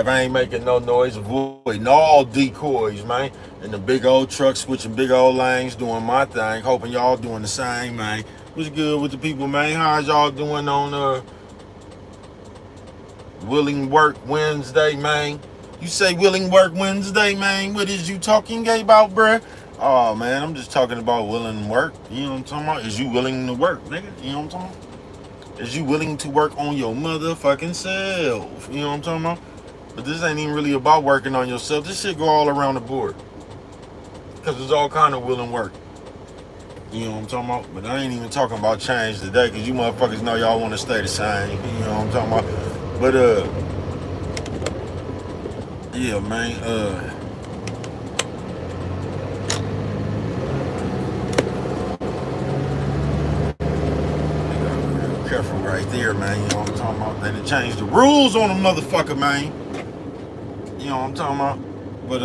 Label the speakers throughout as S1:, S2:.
S1: I ain't making no noise, avoiding all decoys, man. And the big old truck switching big old lanes, doing my thing. Hoping y'all doing the same, man. What's good with the people, man? How's y'all doing on Willing Work Wednesday, man? You say Willing Work Wednesday, man. What is you talking about, bruh? Oh, man, I'm just talking about willing work. You know what I'm talking about? Is you willing to work, nigga? You know what I'm talking about? Is you willing to work on your motherfucking self? You know what I'm talking about? But this ain't even really about working on yourself. This shit go all around the board. Because there's all kind of willing work. You know what I'm talking about? But I ain't even talking about change today because you motherfuckers know y'all want to stay the same. You know what I'm talking about? But, yeah, man, careful right there, man. You know what I'm talking about? They done changed the rules on a motherfucker, man. You know what I'm talking about? But,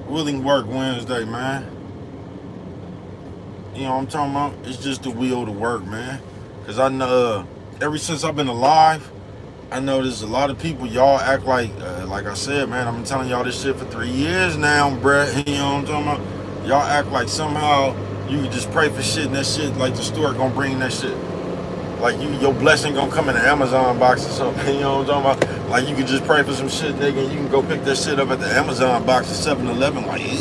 S1: Willing Work Wednesday, man. You know what I'm talking about? It's just the will to work, man. Because I know, ever since I've been alive, I know there's a lot of people, y'all act like I said, man, I've been telling y'all this shit for 3 years now, bruh. You know what I'm talking about? Y'all act like somehow you could just pray for shit and that shit, like the store gonna bring that shit. Like your blessing gonna come in an Amazon box or something, you know what I'm talking about? Like you could just pray for some shit, nigga, and you can go pick that shit up at the Amazon box at 7-Eleven, like, you know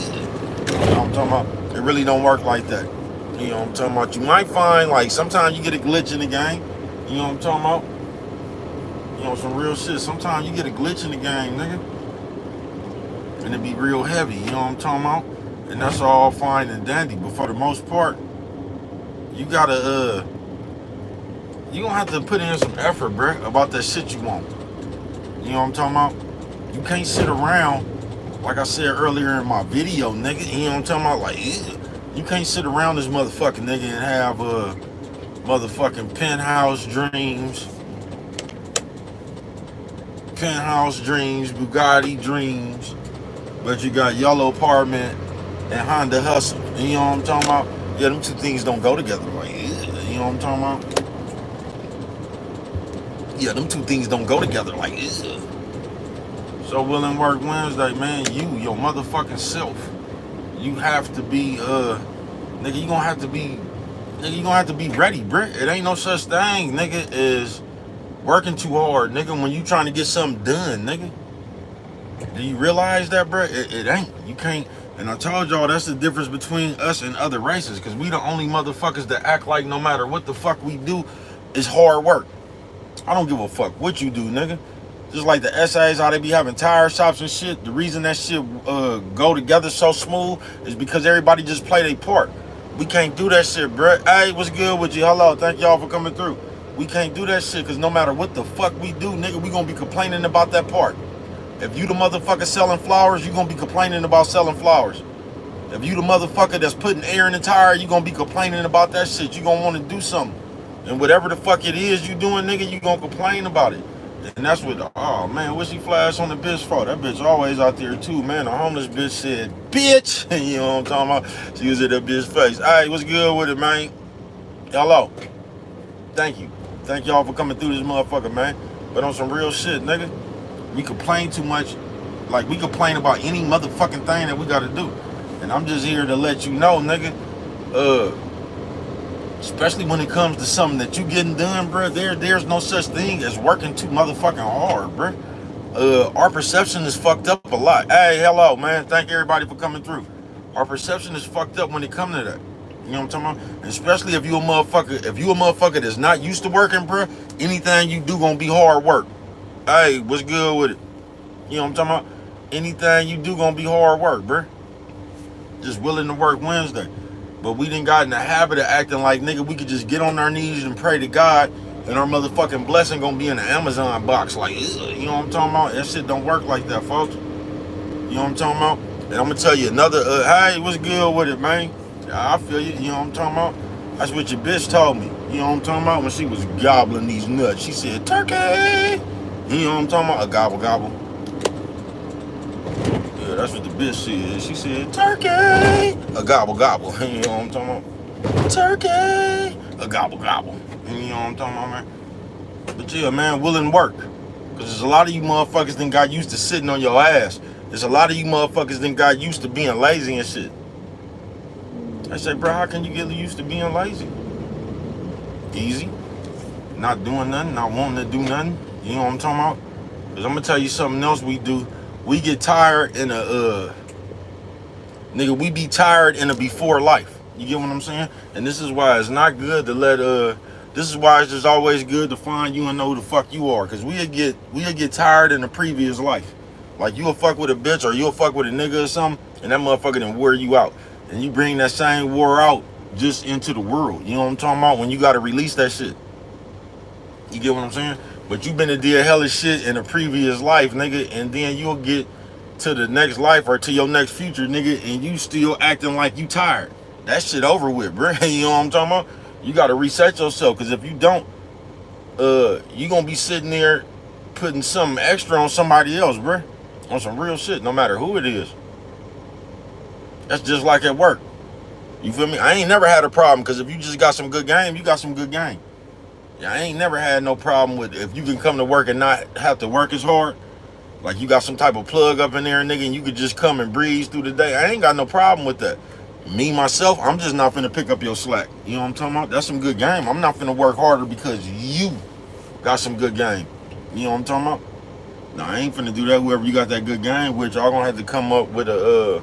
S1: what I'm talking about? It really don't work like that. You know what I'm talking about? You might find, like, sometimes you get a glitch in the game, you know what I'm talking about? You know, some real shit. Sometimes you get a glitch in the game, nigga. And it be real heavy, you know what I'm talking about? And that's all fine and dandy. But for the most part, you gotta, you gonna have to put in some effort, bruh, about that shit you want. You know what I'm talking about? You can't sit around, like I said earlier in my video, nigga. You know what I'm talking about? Like, you can't sit around this motherfucking nigga and have, motherfucking penthouse dreams, Bugatti dreams, but you got yellow apartment and Honda hustle. You know what I'm talking about? Yeah, them two things don't go together. Like, you know what I'm talking about? Yeah, them two things don't go together. Like, so Willing Work Wednesday, man, your motherfucking self, you have to be, nigga, you gonna have to be ready, bruh. It ain't no such thing, nigga, as working too hard, nigga, when you trying to get something done, nigga. Do you realize that, bro? It ain't. You can't. And I told y'all that's the difference between us and other races, because we the only motherfuckers that act like no matter what the fuck we do is hard work. I don't give a fuck what you do, nigga. Just like the essays, how they be having tire shops and shit. The reason that shit go together so smooth is because everybody just play their part. We can't do that shit, bro. Hey, what's good with you? Hello, thank y'all for coming through. We can't do that shit because no matter what the fuck we do, nigga, we gonna be complaining about that part. If you the motherfucker selling flowers, you gonna be complaining about selling flowers. If you the motherfucker that's putting air in the tire, you gonna be complaining about that shit. You gonna want to do something. And whatever the fuck it is you doing, nigga, you gonna complain about it. And that's what, oh man, what's he flash on the bitch for? That bitch always out there too, man. The homeless bitch said, bitch. You know what I'm talking about? She was at that bitch face. Hey, what's good with it, man? Hello. Thank you. Thank y'all for coming through this motherfucker, man. But on some real shit, nigga, we complain too much. Like, we complain about any motherfucking thing that we gotta do. And I'm just here to let you know, nigga, especially when it comes to something that you getting done, bro, there's no such thing as working too motherfucking hard, bro. Our perception is fucked up a lot. Hey, hello, man. Thank everybody for coming through. Our perception is fucked up when it comes to that. You know what I'm talking about? And especially if you a motherfucker that's not used to working, bro, anything you do gonna be hard work. Hey, what's good with it? You know what I'm talking about? Anything you do gonna be hard work, bro. Just willing to work Wednesday. But we done got in the habit of acting like, nigga, we could just get on our knees and pray to God and our motherfucking blessing gonna be in the Amazon box. Like, you know what I'm talking about? That shit don't work like that, folks. You know what I'm talking about? And I'm gonna tell you another, hey, what's good with it, man? I feel you, you know what I'm talking about? That's what your bitch told me. You know what I'm talking about? When she was gobbling these nuts, she said, turkey! You know what I'm talking about? A gobble gobble. Yeah, that's what the bitch said. She said, turkey! A gobble gobble. You know what I'm talking about? Turkey! A gobble gobble. You know what I'm talking about, man? But yeah, man, willing work. Because there's a lot of you motherfuckers that got used to sitting on your ass. There's a lot of you motherfuckers that got used to being lazy and shit. I say, bro, how can you get used to being lazy? Easy. Not doing nothing, not wanting to do nothing. You know what I'm talking about? Because I'm going to tell you something else we do. We get tired in a, nigga, we be tired in a before life. You get what I'm saying? And this is why it's not good to let, this is why it's just always good to find you and know who the fuck you are. Because we'll get tired in the previous life. Like, you'll fuck with a bitch or you'll fuck with a nigga or something, and that motherfucker done wear you out. And you bring that same war out just into the world. You know what I'm talking about? When you got to release that shit. You get what I'm saying? But you been to deal hellish shit in a previous life, nigga, and then you'll get to the next life or to your next future, nigga, and you still acting like you tired. That shit over with, bro. You know what I'm talking about? You got to reset yourself, because if you don't, you going to be sitting there putting something extra on somebody else, bro. On some real shit, no matter who it is. That's just like at work. You feel me? I ain't never had a problem, because if you just got some good game, you got some good game. Yeah, I ain't never had no problem with if you can come to work and not have to work as hard. Like you got some type of plug up in there, nigga, and you could just come and breeze through the day. I ain't got no problem with that. Me, myself, I'm just not finna pick up your slack. You know what I'm talking about? That's some good game. I'm not finna work harder because you got some good game. You know what I'm talking about? No, I ain't finna do that. Whoever you got that good game with, y'all gonna have to come up with a,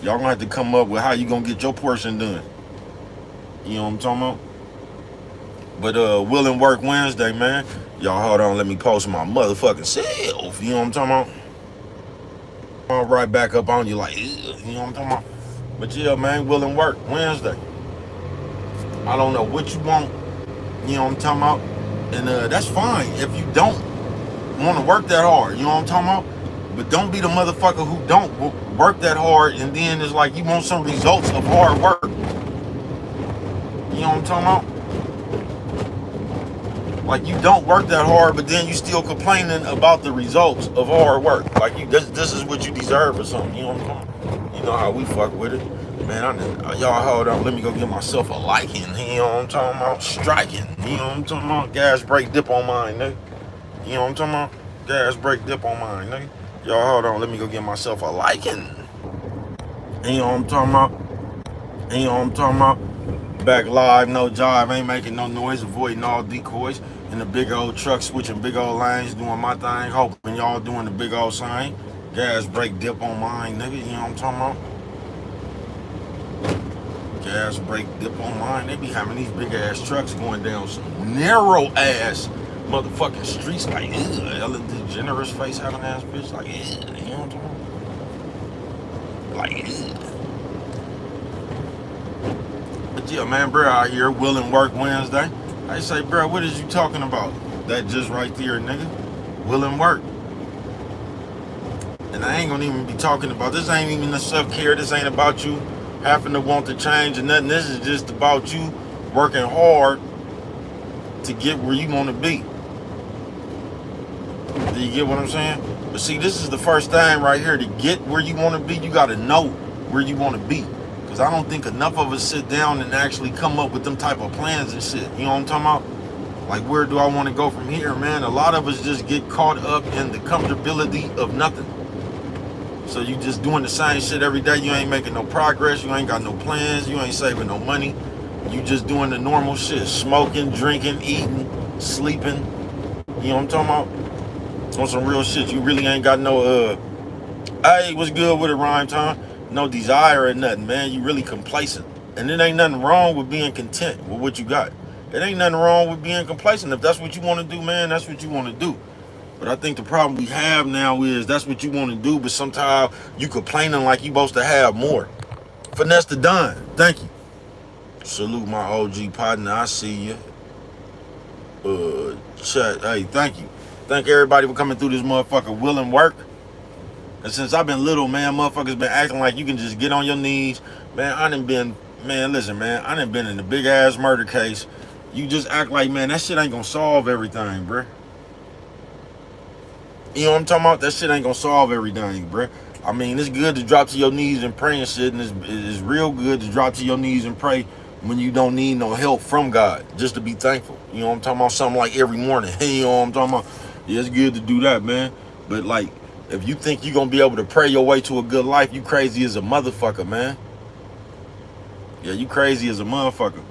S1: y'all gonna have to come up with how you gonna get your portion done. You know what I'm talking about? But Will and Work Wednesday, man. Y'all hold on, let me post my motherfucking self. You know what I'm talking about? I'll right back up on you like, you know what I'm talking about? But yeah, man, Will and Work Wednesday. I don't know what you want. You know what I'm talking about? And that's fine if you don't want to work that hard. You know what I'm talking about? But don't be the motherfucker who don't work that hard and then it's like you want some results of hard work. You know what I'm talking about? Like you don't work that hard, but then you still complaining about the results of hard work. Like you, this is what you deserve or something. You know what I'm talking about? You know how we fuck with it, man. Y'all hold on. Let me go get myself a liking. You know what I'm talking about? Striking. You know what I'm talking about? Gas brake dip on mine, nigga. You know what I'm talking about? Gas brake dip on mine, nigga. Y'all hold on. Let me go get myself a liking. You know what I'm talking about? You know what I'm talking about? Back live, no jive, ain't making no noise, avoiding all decoys. In the big old truck, switching big old lanes, doing my thing, hoping y'all doing the big old same. Gas brake dip on mine, nigga, you know what I'm talking about? Gas brake dip on mine. They be having these big ass trucks going down some narrow ass motherfucking streets like, Ellen DeGeneres face having ass bitch, like, you know what I'm talking about? Like, But yeah, man, bro, out here, Will and Work Wednesday. I say, bro, what is you talking about? That just right there, nigga. Will and work. And I ain't gonna even be talking about, this ain't even the self-care. This ain't about you having to want to change or nothing. This is just about you working hard to get where you want to be. Do you get what I'm saying? But see, this is the first thing right here. To get where you want to be, you got to know where you want to be. Because I don't think enough of us sit down and actually come up with them type of plans and shit. You know what I'm talking about? Like, where do I want to go from here, man? A lot of us just get caught up in the comfortability of nothing. So you just doing the same shit every day. You ain't making no progress. You ain't got no plans. You ain't saving no money. You just doing the normal shit. Smoking, drinking, eating, sleeping. You know what I'm talking about? On some real shit. You really ain't got no, hey, what's good with it, Rhyme Time? No desire or nothing, man. You really complacent. And it ain't nothing wrong with being content with what you got. It ain't nothing wrong with being complacent. If that's what you want to do, man, that's what you want to do. But I think the problem we have now is that's what you want to do, but sometimes you complaining like you supposed to have more. Finesse the Don. Thank you. Salute my OG partner. I see you. Chat. Hey, thank you. Thank everybody for coming through this motherfucker Will and Work. And since I've been little, man, motherfuckers been acting like you can just get on your knees. Man, I done been, man, listen, man, I done been in a big ass murder case. You just act like, man, that shit ain't gonna solve everything, bruh. You know what I'm talking about? That shit ain't gonna solve everything, bruh. I mean, it's good to drop to your knees and pray and shit, and it's real good to drop to your knees and pray when you don't need no help from God, just to be thankful. You know what I'm talking about? Something like every morning. You know what I'm talking about? Yeah, it's good to do that, man. But like, if you think you're gonna be able to pray your way to a good life, you crazy as a motherfucker, man. Yeah, you crazy as a motherfucker.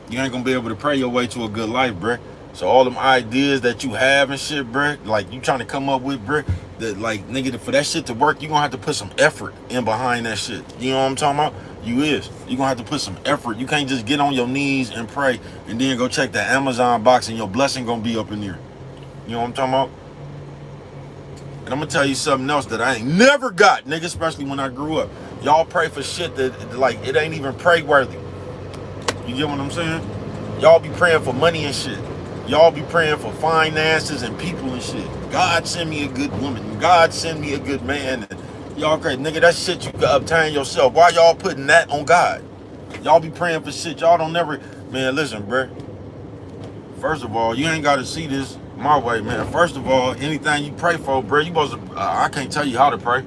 S1: You ain't gonna be able to pray your way to a good life, bruh. So all them ideas that you have and shit, bruh, like you trying to come up with, bruh, that like nigga, for that shit to work, you gonna have to put some effort in behind that shit. You know what I'm talking about? You gonna have to put some effort. You can't just get on your knees and pray and then go check the Amazon box and your blessing gonna be up in there. You know what I'm talking about? And I'm gonna tell you something else that I ain't never got, nigga, especially when I grew up. Y'all pray for shit that like it ain't even pray worthy. You get what I'm saying? Y'all be praying for money and shit. Y'all be praying for finances and people and shit. God send me a good woman. God send me a good man. And y'all crazy. Nigga, that shit you can obtain yourself. Why y'all putting that on God? Y'all be praying for shit. Y'all don't never... Man, listen, bruh. First of all, you ain't got to see this my way, man. First of all, anything you pray for, bruh, you supposed to... I can't tell you how to pray.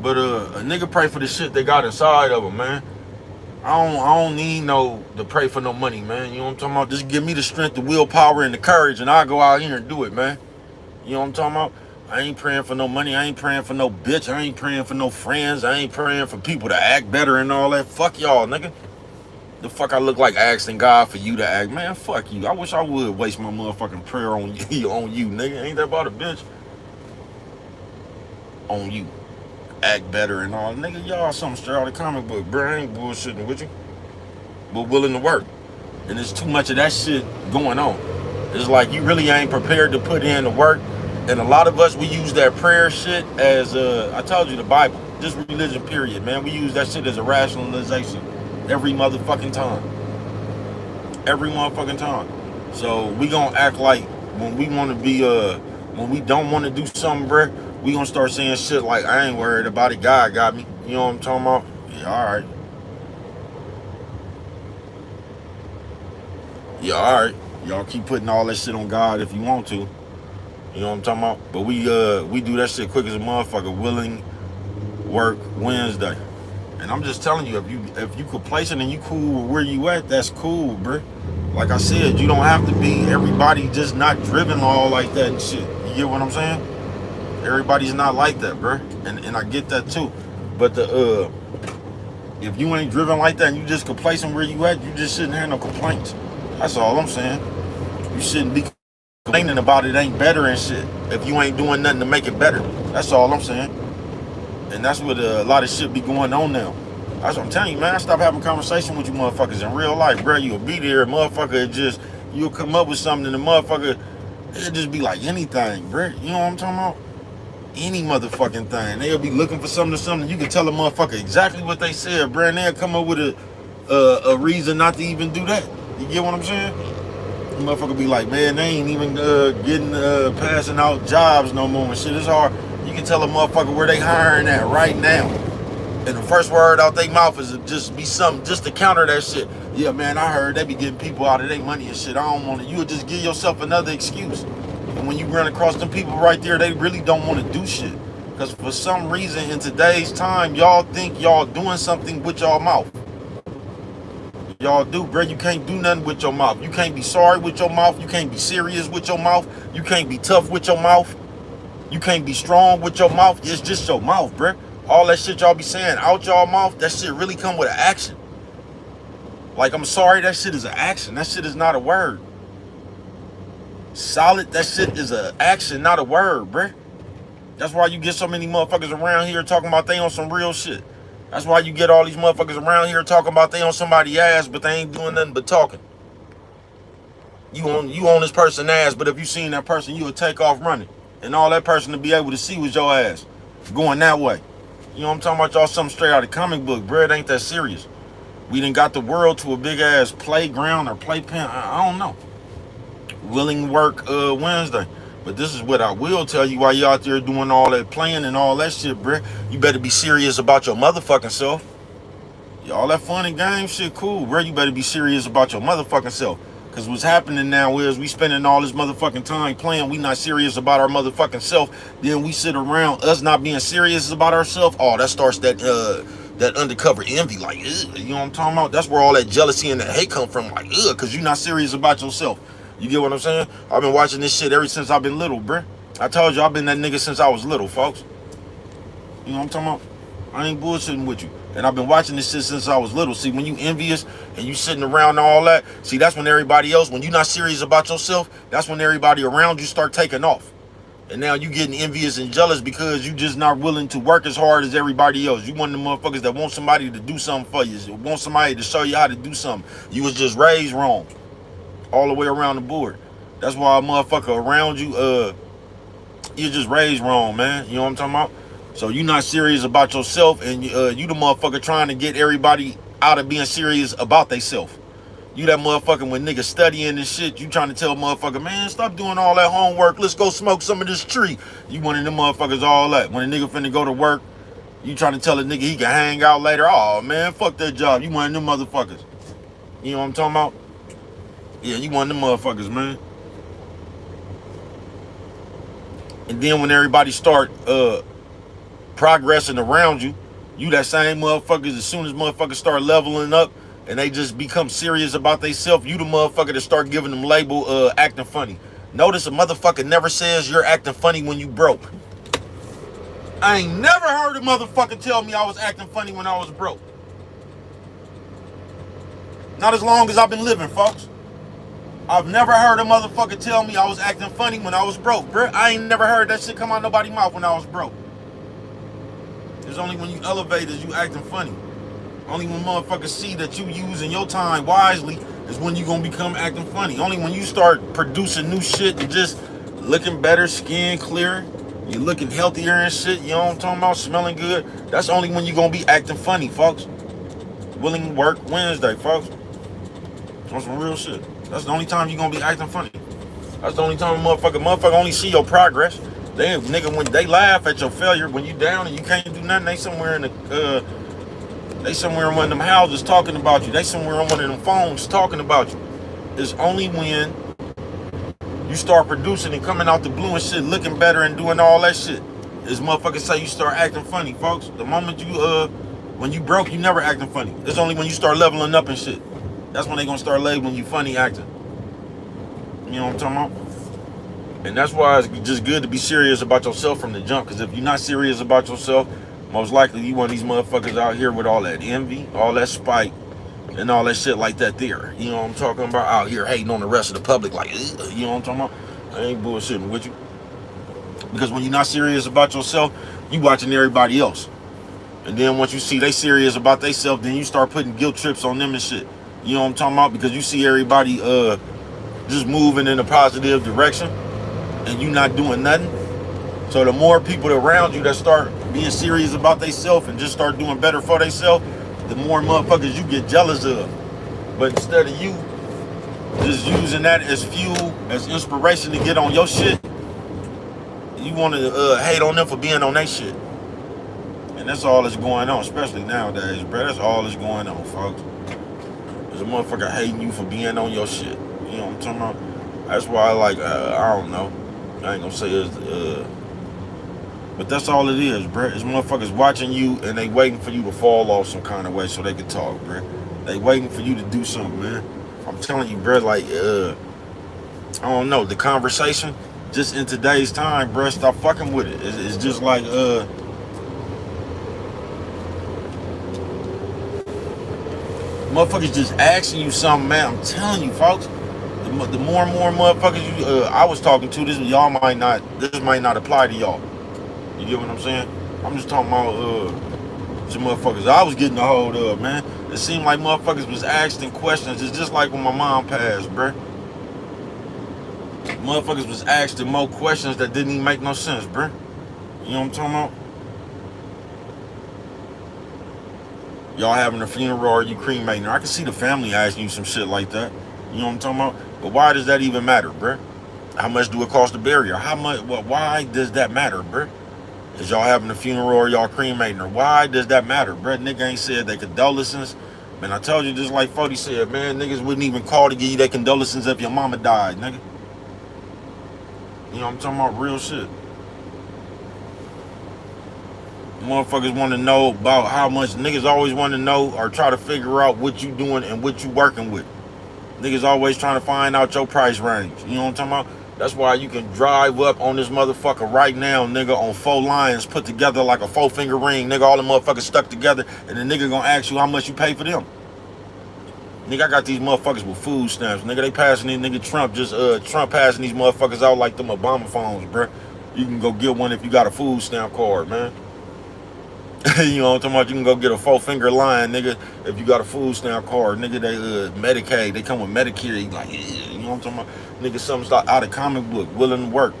S1: But a nigga pray for the shit they got inside of them, man. I don't need to pray for no money, man. You know what I'm talking about? Just give me the strength, the willpower, and the courage, and I'll go out here and do it, man. You know what I'm talking about? I ain't praying for no money. I ain't praying for no bitch. I ain't praying for no friends. I ain't praying for people to act better and all that. Fuck y'all, nigga. The fuck I look like asking God for you to act? Man, fuck you. I wish I would waste my motherfucking prayer on you, nigga. Ain't that about a bitch? On you. Act better and all. Nigga, y'all something straight out of the comic book, bro. I ain't bullshitting with you. But willing to work. And there's too much of that shit going on. It's like you really ain't prepared to put in the work. And a lot of us, we use that prayer shit as, I told you, the Bible. Just religion, period, man. We use that shit as a rationalization every motherfucking time. Every motherfucking time. So we gonna act like when we want to be, when we don't want to do something, bruh, we gonna start saying shit like, I ain't worried about it, God got me. You know what I'm talking about? Yeah, alright. Yeah, alright. Y'all keep putting all that shit on God if you want to. You know what I'm talking about? But we do that shit quick as a motherfucker. Willing work Wednesday. And I'm just telling you, if you complacent and you cool where you at, that's cool, bruh. Like I said, you don't have to be everybody just not driven all like that and shit. You get what I'm saying? Everybody's not like that, bro, and I get that too. But if you ain't driven like that and you just complacent where you at, you just shouldn't have no complaints. That's all I'm saying. You shouldn't be complaining about it ain't better and shit if you ain't doing nothing to make it better. That's all I'm saying. And that's what a lot of shit be going on now. That's what I'm telling you, man. I stop having conversation with you motherfuckers in real life, bro. You'll be there, motherfucker. You'll come up with something and the motherfucker, it'll just be like anything, bro. You know what I'm talking about? Any motherfucking thing. They'll be looking for something. You can tell a motherfucker exactly what they said, bro, and they'll come up with a reason not to even do that. You get what I'm saying? The motherfucker be like, man, they ain't even passing out jobs no more and shit. It's hard. You can tell a motherfucker where they hiring at right now. And the first word out their mouth is just be something just to counter that shit. Yeah, man, I heard they be getting people out of their money and shit. I don't want it. You would just give yourself another excuse. And when you run across them people right there, they really don't want to do shit. Because for some reason in today's time, y'all think y'all doing something with y'all mouth. Y'all do, bro. You can't do nothing with your mouth. You can't be sorry with your mouth. You can't be serious with your mouth. You can't be tough with your mouth. You can't be strong with your mouth. It's just your mouth, bro. All that shit y'all be saying out y'all mouth, that shit really come with an action. Like, I'm sorry, that shit is an action. That shit is not a word. Solid, that shit is an action, not a word, bruh. That's why you get so many motherfuckers around here talking about they on some real shit. That's why you get all these motherfuckers around here talking about they on somebody's ass, but they ain't doing nothing but talking. You on this person's ass, but if you seen that person, you would take off running. And all that person to be able to see was your ass going that way. You know what I'm talking about? Y'all something straight out of the comic book, bruh. It ain't that serious. We done got the world to a big ass playground or playpen. I don't know. Willing work Wednesday. But this is what I will tell you while you out there doing all that playing and all that shit, bruh. You better be serious about your motherfucking self. All that fun and game shit, cool, bruh. You better be serious about your motherfucking self. Because what's happening now is we spending all this motherfucking time playing. We not serious about our motherfucking self. Then we sit around us not being serious about ourselves. Oh, that starts that undercover envy, like, ugh, you know what I'm talking about? That's where all that jealousy and that hate come from, like, ugh, because you're not serious about yourself. You get what I'm saying? I've been watching this shit ever since I've been little, bruh. I told you I've been that nigga since I was little, folks. You know what I'm talking about? I ain't bullshitting with you. And I've been watching this shit since I was little. See, when you envious and you sitting around and all that, see, that's when everybody else, when you're not serious about yourself, that's when everybody around you start taking off. And now you getting envious and jealous because you just not willing to work as hard as everybody else. You one of the motherfuckers that want somebody to do something for you. Want somebody to show you how to do something. You was just raised wrong. All the way around the board. That's why a motherfucker around you, you're just raised wrong, man. You know what I'm talking about? So you not serious about yourself, and you the motherfucker trying to get everybody out of being serious about theyself. You that motherfucker when niggas studying and shit, you trying to tell a motherfucker, man, stop doing all that homework. Let's go smoke some of this tree. You one of them motherfuckers all that. When a nigga finna go to work, you trying to tell a nigga he can hang out later. Oh, man, fuck that job. You one of them motherfuckers. You know what I'm talking about? Yeah, you one of them motherfuckers, man. And then when everybody start progressing around you, you that same motherfuckers, as soon as motherfuckers start leveling up and they just become serious about themselves, you the motherfucker that start giving them label acting funny. Notice a motherfucker never says you're acting funny when you broke. I ain't never heard a motherfucker tell me I was acting funny when I was broke. Not as long as I've been living, folks. I've never heard a motherfucker tell me I was acting funny when I was broke, bruh. I ain't never heard that shit come out nobody's mouth when I was broke. It's only when you elevate is you acting funny. Only when motherfuckers see that you using your time wisely is when you gonna become acting funny. Only when you start producing new shit and just looking better, skin clear, you're looking healthier and shit, you know what I'm talking about, smelling good. That's only when you gonna be acting funny, folks. Willing Work Wednesday, folks. On some real shit. That's the only time you gonna be acting funny. That's the only time a motherfucker only see your progress. They nigga when they laugh at your failure when you down and you can't do nothing. They somewhere in one of them houses talking about you. They somewhere on one of them phones talking about you. It's only when you start producing and coming out the blue and shit, looking better and doing all that shit, is motherfuckers say you start acting funny, folks. The moment you when you broke, you never acting funny. It's only when you start leveling up and shit. That's when they gonna start labeling you funny acting. You know what I'm talking about? And that's why it's just good to be serious about yourself from the jump. Because if you're not serious about yourself, most likely you one of these motherfuckers out here with all that envy, all that spite, and all that shit like that there. You know what I'm talking about? Out here hating on the rest of the public like, you know what I'm talking about? I ain't bullshitting with you. Because when you're not serious about yourself, you watching everybody else. And then once you see they serious about themselves, then you start putting guilt trips on them and shit. You know what I'm talking about? Because you see everybody just moving in a positive direction and you not doing nothing. So the more people around you that start being serious about themselves and just start doing better for themselves, the more motherfuckers you get jealous of. But instead of you just using that as fuel, as inspiration to get on your shit, you want to hate on them for being on their shit. And that's all that's going on, especially nowadays, bro. That's all that's going on, folks. There's a motherfucker hating you for being on your shit. You know what I'm talking about? That's why I don't know. I ain't gonna say it's, but that's all it is, bro. It's motherfuckers watching you and they waiting for you to fall off some kind of way so they can talk, bro. They waiting for you to do something, man. I'm telling you, bro, I don't know, the conversation, just in today's time, bro, stop fucking with it. It's just like, motherfuckers just asking you something, man. I'm telling you, folks. The more and more motherfuckers I was talking to, this might not apply to y'all. You get what I'm saying? I'm just talking about some motherfuckers I was getting a hold of, man. It seemed like motherfuckers was asking questions. It's just like when my mom passed, bruh. Motherfuckers was asking more questions that didn't even make no sense, bruh. You know what I'm talking about? Y'all having a funeral or you cremating her. I can see the family asking you some shit like that. You know what I'm talking about? But why does that even matter, bruh? How much do it cost to bury her? Why does that matter, bruh? Is y'all having a funeral or y'all cremating her? Why does that matter, bruh? Nigga ain't said their condolences. Man, I told you just like 40 said, man, niggas wouldn't even call to give you their condolences if your mama died, nigga. You know what I'm talking about? Real shit. Motherfuckers want to know about how much niggas always want to know or try to figure out what you doing and what you working with. Niggas always trying to find out your price range. You know what I'm talking about? That's why you can drive up on this motherfucker right now, nigga, on 4 lions put together like a 4-finger ring, nigga, all the motherfuckers stuck together, and the nigga gonna ask you how much you pay for them. Nigga, I got these motherfuckers with food stamps. Nigga, they passing these, nigga, Trump passing these motherfuckers out like them Obama phones, bruh. You can go get one if you got a food stamp card, man. You know what I'm talking about? You can go get a 4-finger line, nigga, if you got a food stamp card. Nigga, they Medicaid, they come with Medicare. You like, yeah, you know what I'm talking about? Nigga, something's out of comic book, willing to work.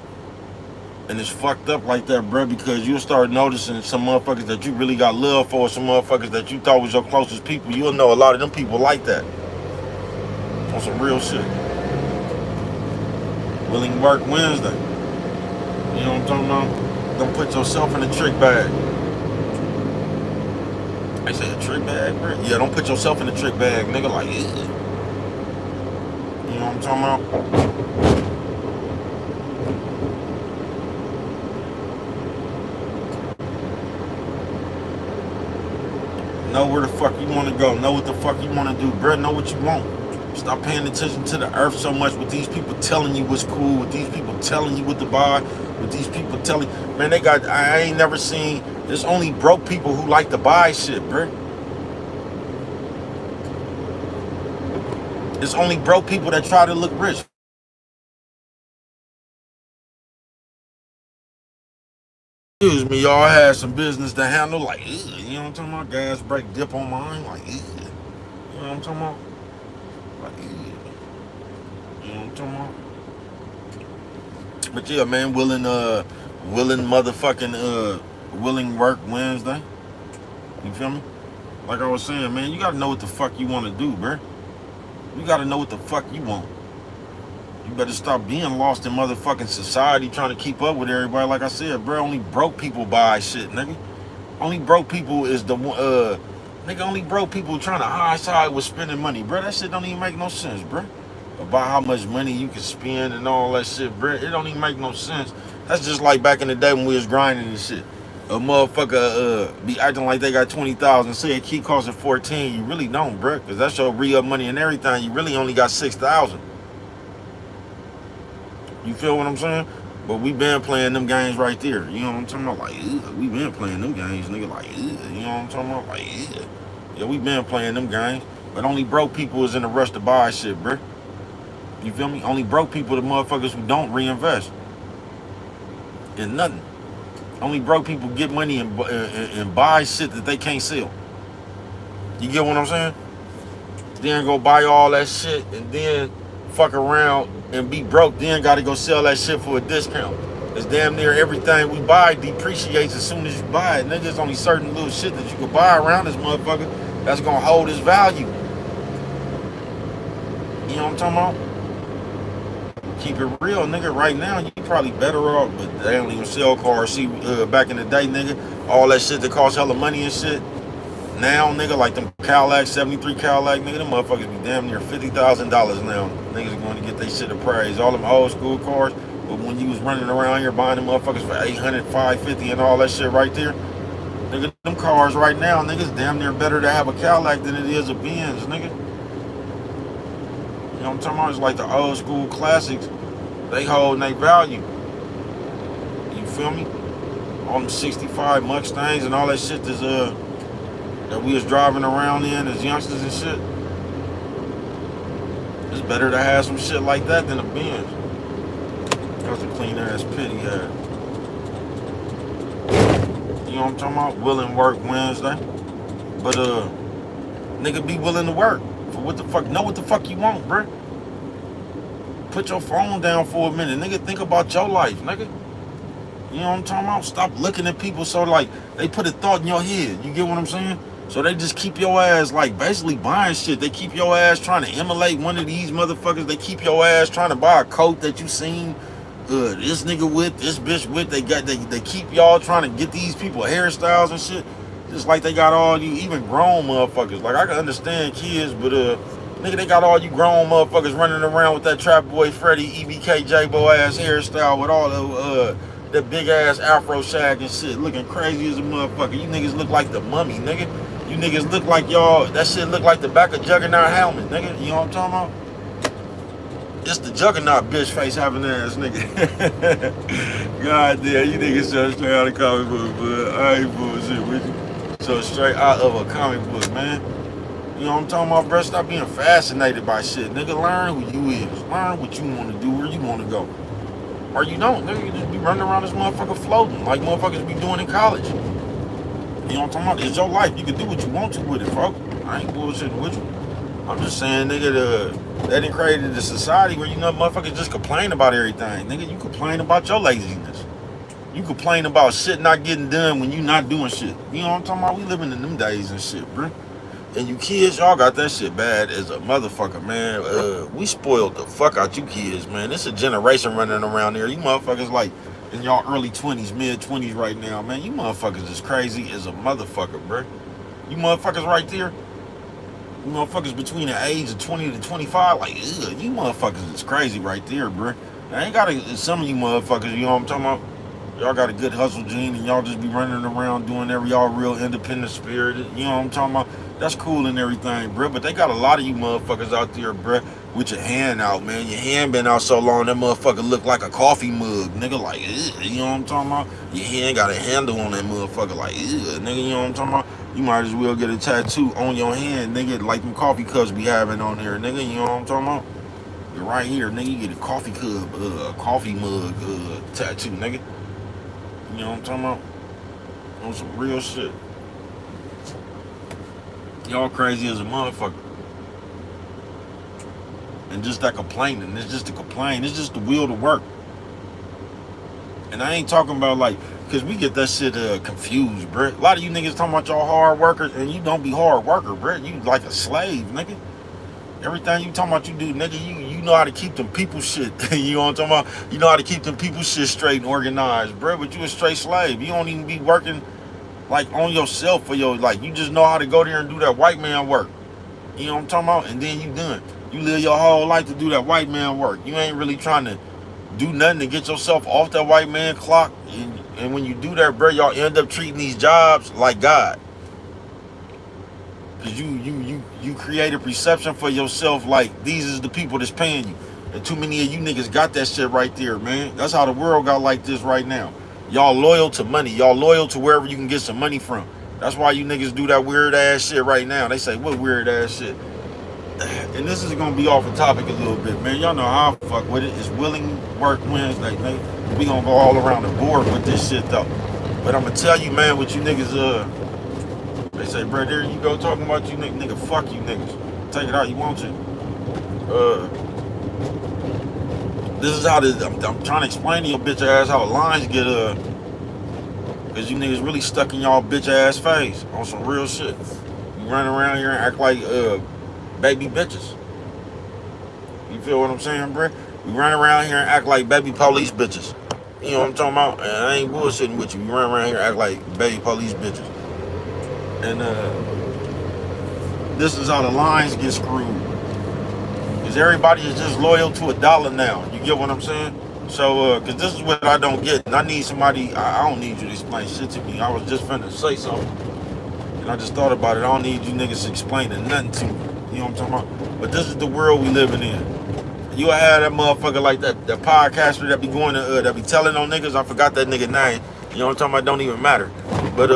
S1: And it's fucked up like that, bro, because you'll start noticing some motherfuckers that you really got love for, some motherfuckers that you thought was your closest people. You'll know a lot of them people like that. On some real shit. Willing work Wednesday. You know what I'm talking about? Don't put yourself in a trick bag. I say a trick bag, bro? Yeah, don't put yourself in a trick bag, nigga, like, yeah. You know what I'm talking about? Know where the fuck you want to go. Know what the fuck you want to do, bro. Know what you want. Stop paying attention to the earth so much with these people telling you what's cool, with these people telling you what to buy, with these people telling, man, I ain't never seen, there's only broke people who like to buy shit, bro. It's only broke people that try to look rich. Excuse me, y'all had some business to handle, like, you know what I'm talking about? Gas brake dip on mine, like, you know what I'm talking about? Like, you know what I'm talking about? But yeah, man, willing motherfucking, willing work Wednesday. You feel me? Like I was saying, man, you gotta know what the fuck you want to do, bro. You gotta know what the fuck you want. You better stop being lost in motherfucking society trying to keep up with everybody. Like I said, bro, only broke people buy shit, nigga. Only broke people is the nigga, only broke people trying to high side with spending money, bro. That shit don't even make no sense, bro. About how much money you can spend and all that shit, bro. It don't even make no sense. That's just like back in the day when we was grinding and shit. A motherfucker be acting like they got 20,000, say a key costing 14. You really don't, bro, because that's your re-up money and everything. You really only got 6,000. You feel what I'm saying? But we been playing them games right there. You know what I'm talking about? Like, we been playing them games, nigga. Like, you know what I'm talking about? Like, yeah, we been playing them games. But only broke people is in a rush to buy shit, bro. You feel me? Only broke people the motherfuckers who don't reinvest in nothing. Only broke people get money and buy shit that they can't sell. You get what I'm saying? Then go buy all that shit and then fuck around and be broke, then gotta go sell that shit for a discount. It's damn near everything we buy depreciates as soon as you buy it. Nigga, there's only certain little shit that you can buy around this motherfucker that's gonna hold its value. You know what I'm talking about? Keep it real, nigga. Right now, you probably better off, but they don't even sell cars. See, back in the day, nigga, all that shit that cost hella money and shit. Now, nigga, like them Cadillac, 73 Cadillac, nigga, them motherfuckers be damn near $50,000 now. Niggas are going to get their shit appraised. All them old school cars, but when you was running around here buying them motherfuckers for 800, 550 and all that shit right there, nigga, them cars right now, niggas damn near better to have a Cadillac than it is a Benz, nigga. You know what I'm talking about? It's like the old school classics. They hold their value. You feel me? All them 65 Mustangs and all that shit that's that we was driving around in as youngsters and shit. It's better to have some shit like that than a Benz. That's a clean ass pit he had. You know what I'm talking about? Willing work Wednesday. But nigga, be willing to work. For what the fuck? Know what the fuck you want, bruh. Put your phone down for a minute. Nigga, think about your life, nigga. You know what I'm talking about? Stop looking at people so like they put a thought in your head. You get what I'm saying? So they just keep your ass like basically buying shit. They keep your ass trying to emulate one of these motherfuckers. They keep your ass trying to buy a coat that you seen this nigga with, this bitch with. They keep y'all trying to get these people hairstyles and shit. Just like they got all you even grown motherfuckers. Like I can understand kids, but nigga, they got all you grown motherfuckers running around with that Trap Boy Freddy EBK J-Bo ass hairstyle with all the that big ass afro shag and shit, looking crazy as a motherfucker. You niggas look like the Mummy, nigga. You niggas look like y'all, that shit look like the back of Juggernaut helmet, nigga. You know what I'm talking about? It's the juggernaut bitch face having ass nigga. God damn, you niggas so straight out of comic book, but I ain't bullshit with you. So straight out of a comic book, man. You know what I'm talking about, bro? Stop being fascinated by shit. Nigga, learn who you is. Learn what you want to do, where you want to go. Or you don't. Nigga, you just be running around this motherfucker floating like motherfuckers be doing in college. You know what I'm talking about? It's your life. You can do what you want to with it, folks. I ain't bullshitting with you. I'm just saying, nigga, that done created a society where, you know, motherfuckers just complain about everything. Nigga, you complain about your laziness. You complain about shit not getting done when you not doing shit. You know what I'm talking about? We living in them days and shit, bro. And you kids, y'all got that shit bad as a motherfucker, man. We spoiled the fuck out you kids, man. This a generation running around here. You motherfuckers like in y'all early 20s, mid 20s right now, man. You motherfuckers is crazy as a motherfucker, bro. You motherfuckers right there. You motherfuckers between the age of 20 to 25, like, ugh, you motherfuckers is crazy right there, bro. I ain't got some of you motherfuckers, you know what I'm talking about? Y'all got a good hustle gene and y'all just be running around doing y'all real independent spirited. You know what I'm talking about? That's cool and everything, bro. But they got a lot of you motherfuckers out there, bro, with your hand out, man. Your hand been out so long, that motherfucker look like a coffee mug, nigga. Like, ugh, you know what I'm talking about? Your hand got a handle on that motherfucker, like, ugh, nigga, you know what I'm talking about? You might as well get a tattoo on your hand, nigga, like them coffee cups be having on there, nigga. You know what I'm talking about? You're right here, nigga. You get a coffee cup, a coffee mug tattoo, nigga. You know what I'm talking about? On some real shit. Y'all crazy as a motherfucker. And just that complaining. It's just to complain. It's just the will to work. And I ain't talking about like, because we get that shit confused, bruh. A lot of you niggas talking about y'all hard workers, and you don't be hard worker, bruh. You like a slave, nigga. Everything you talking about you do, nigga, you know how to keep them people shit. You know what I'm talking about? You know how to keep them people shit straight and organized, bruh. But you a straight slave. You don't even be working like on yourself for your, like, you just know how to go there and do that white man work. You know what I'm talking about? And then you done. You live your whole life to do that white man work. You ain't really trying to do nothing to get yourself off that white man clock. And when you do that, bro, y'all end up treating these jobs like God. Because you create a perception for yourself like these is the people that's paying you. And too many of you niggas got that shit right there, man. That's how the world got like this right now. Y'all loyal to money. Y'all loyal to wherever you can get some money from. That's why you niggas do that weird ass shit right now. They say, what weird ass shit? And this is gonna be off the topic a little bit, man. Y'all know how I fuck with it. It's Willing Work Wednesday, man. We gonna go all around the board with this shit though. But I'm gonna tell you, man, what you niggas they say, bro, there you go talking about you nigga, fuck you niggas. Take it out you want to. This is how this, I'm trying to explain to your bitch ass how lines get cause you niggas really stuck in y'all bitch ass face on some real shit. You run around here and act like baby bitches. You feel what I'm saying, bro? We run around here and act like baby police bitches. You know what I'm talking about? And I ain't bullshitting with you. You run around here and act like baby police bitches. And this is how the lines get screwed. Because everybody is just loyal to $1 now. You get what I'm saying? So, because this is what I don't get. And I need somebody, I don't need you to explain shit to me. I was just finna say something. And I just thought about it. I don't need you niggas explaining nothing to me. You know what I'm talking about? But this is the world we living in. You have that motherfucker like that podcaster that be going to, that be telling on niggas. I forgot that nigga name. You know what I'm talking about? Don't even matter. But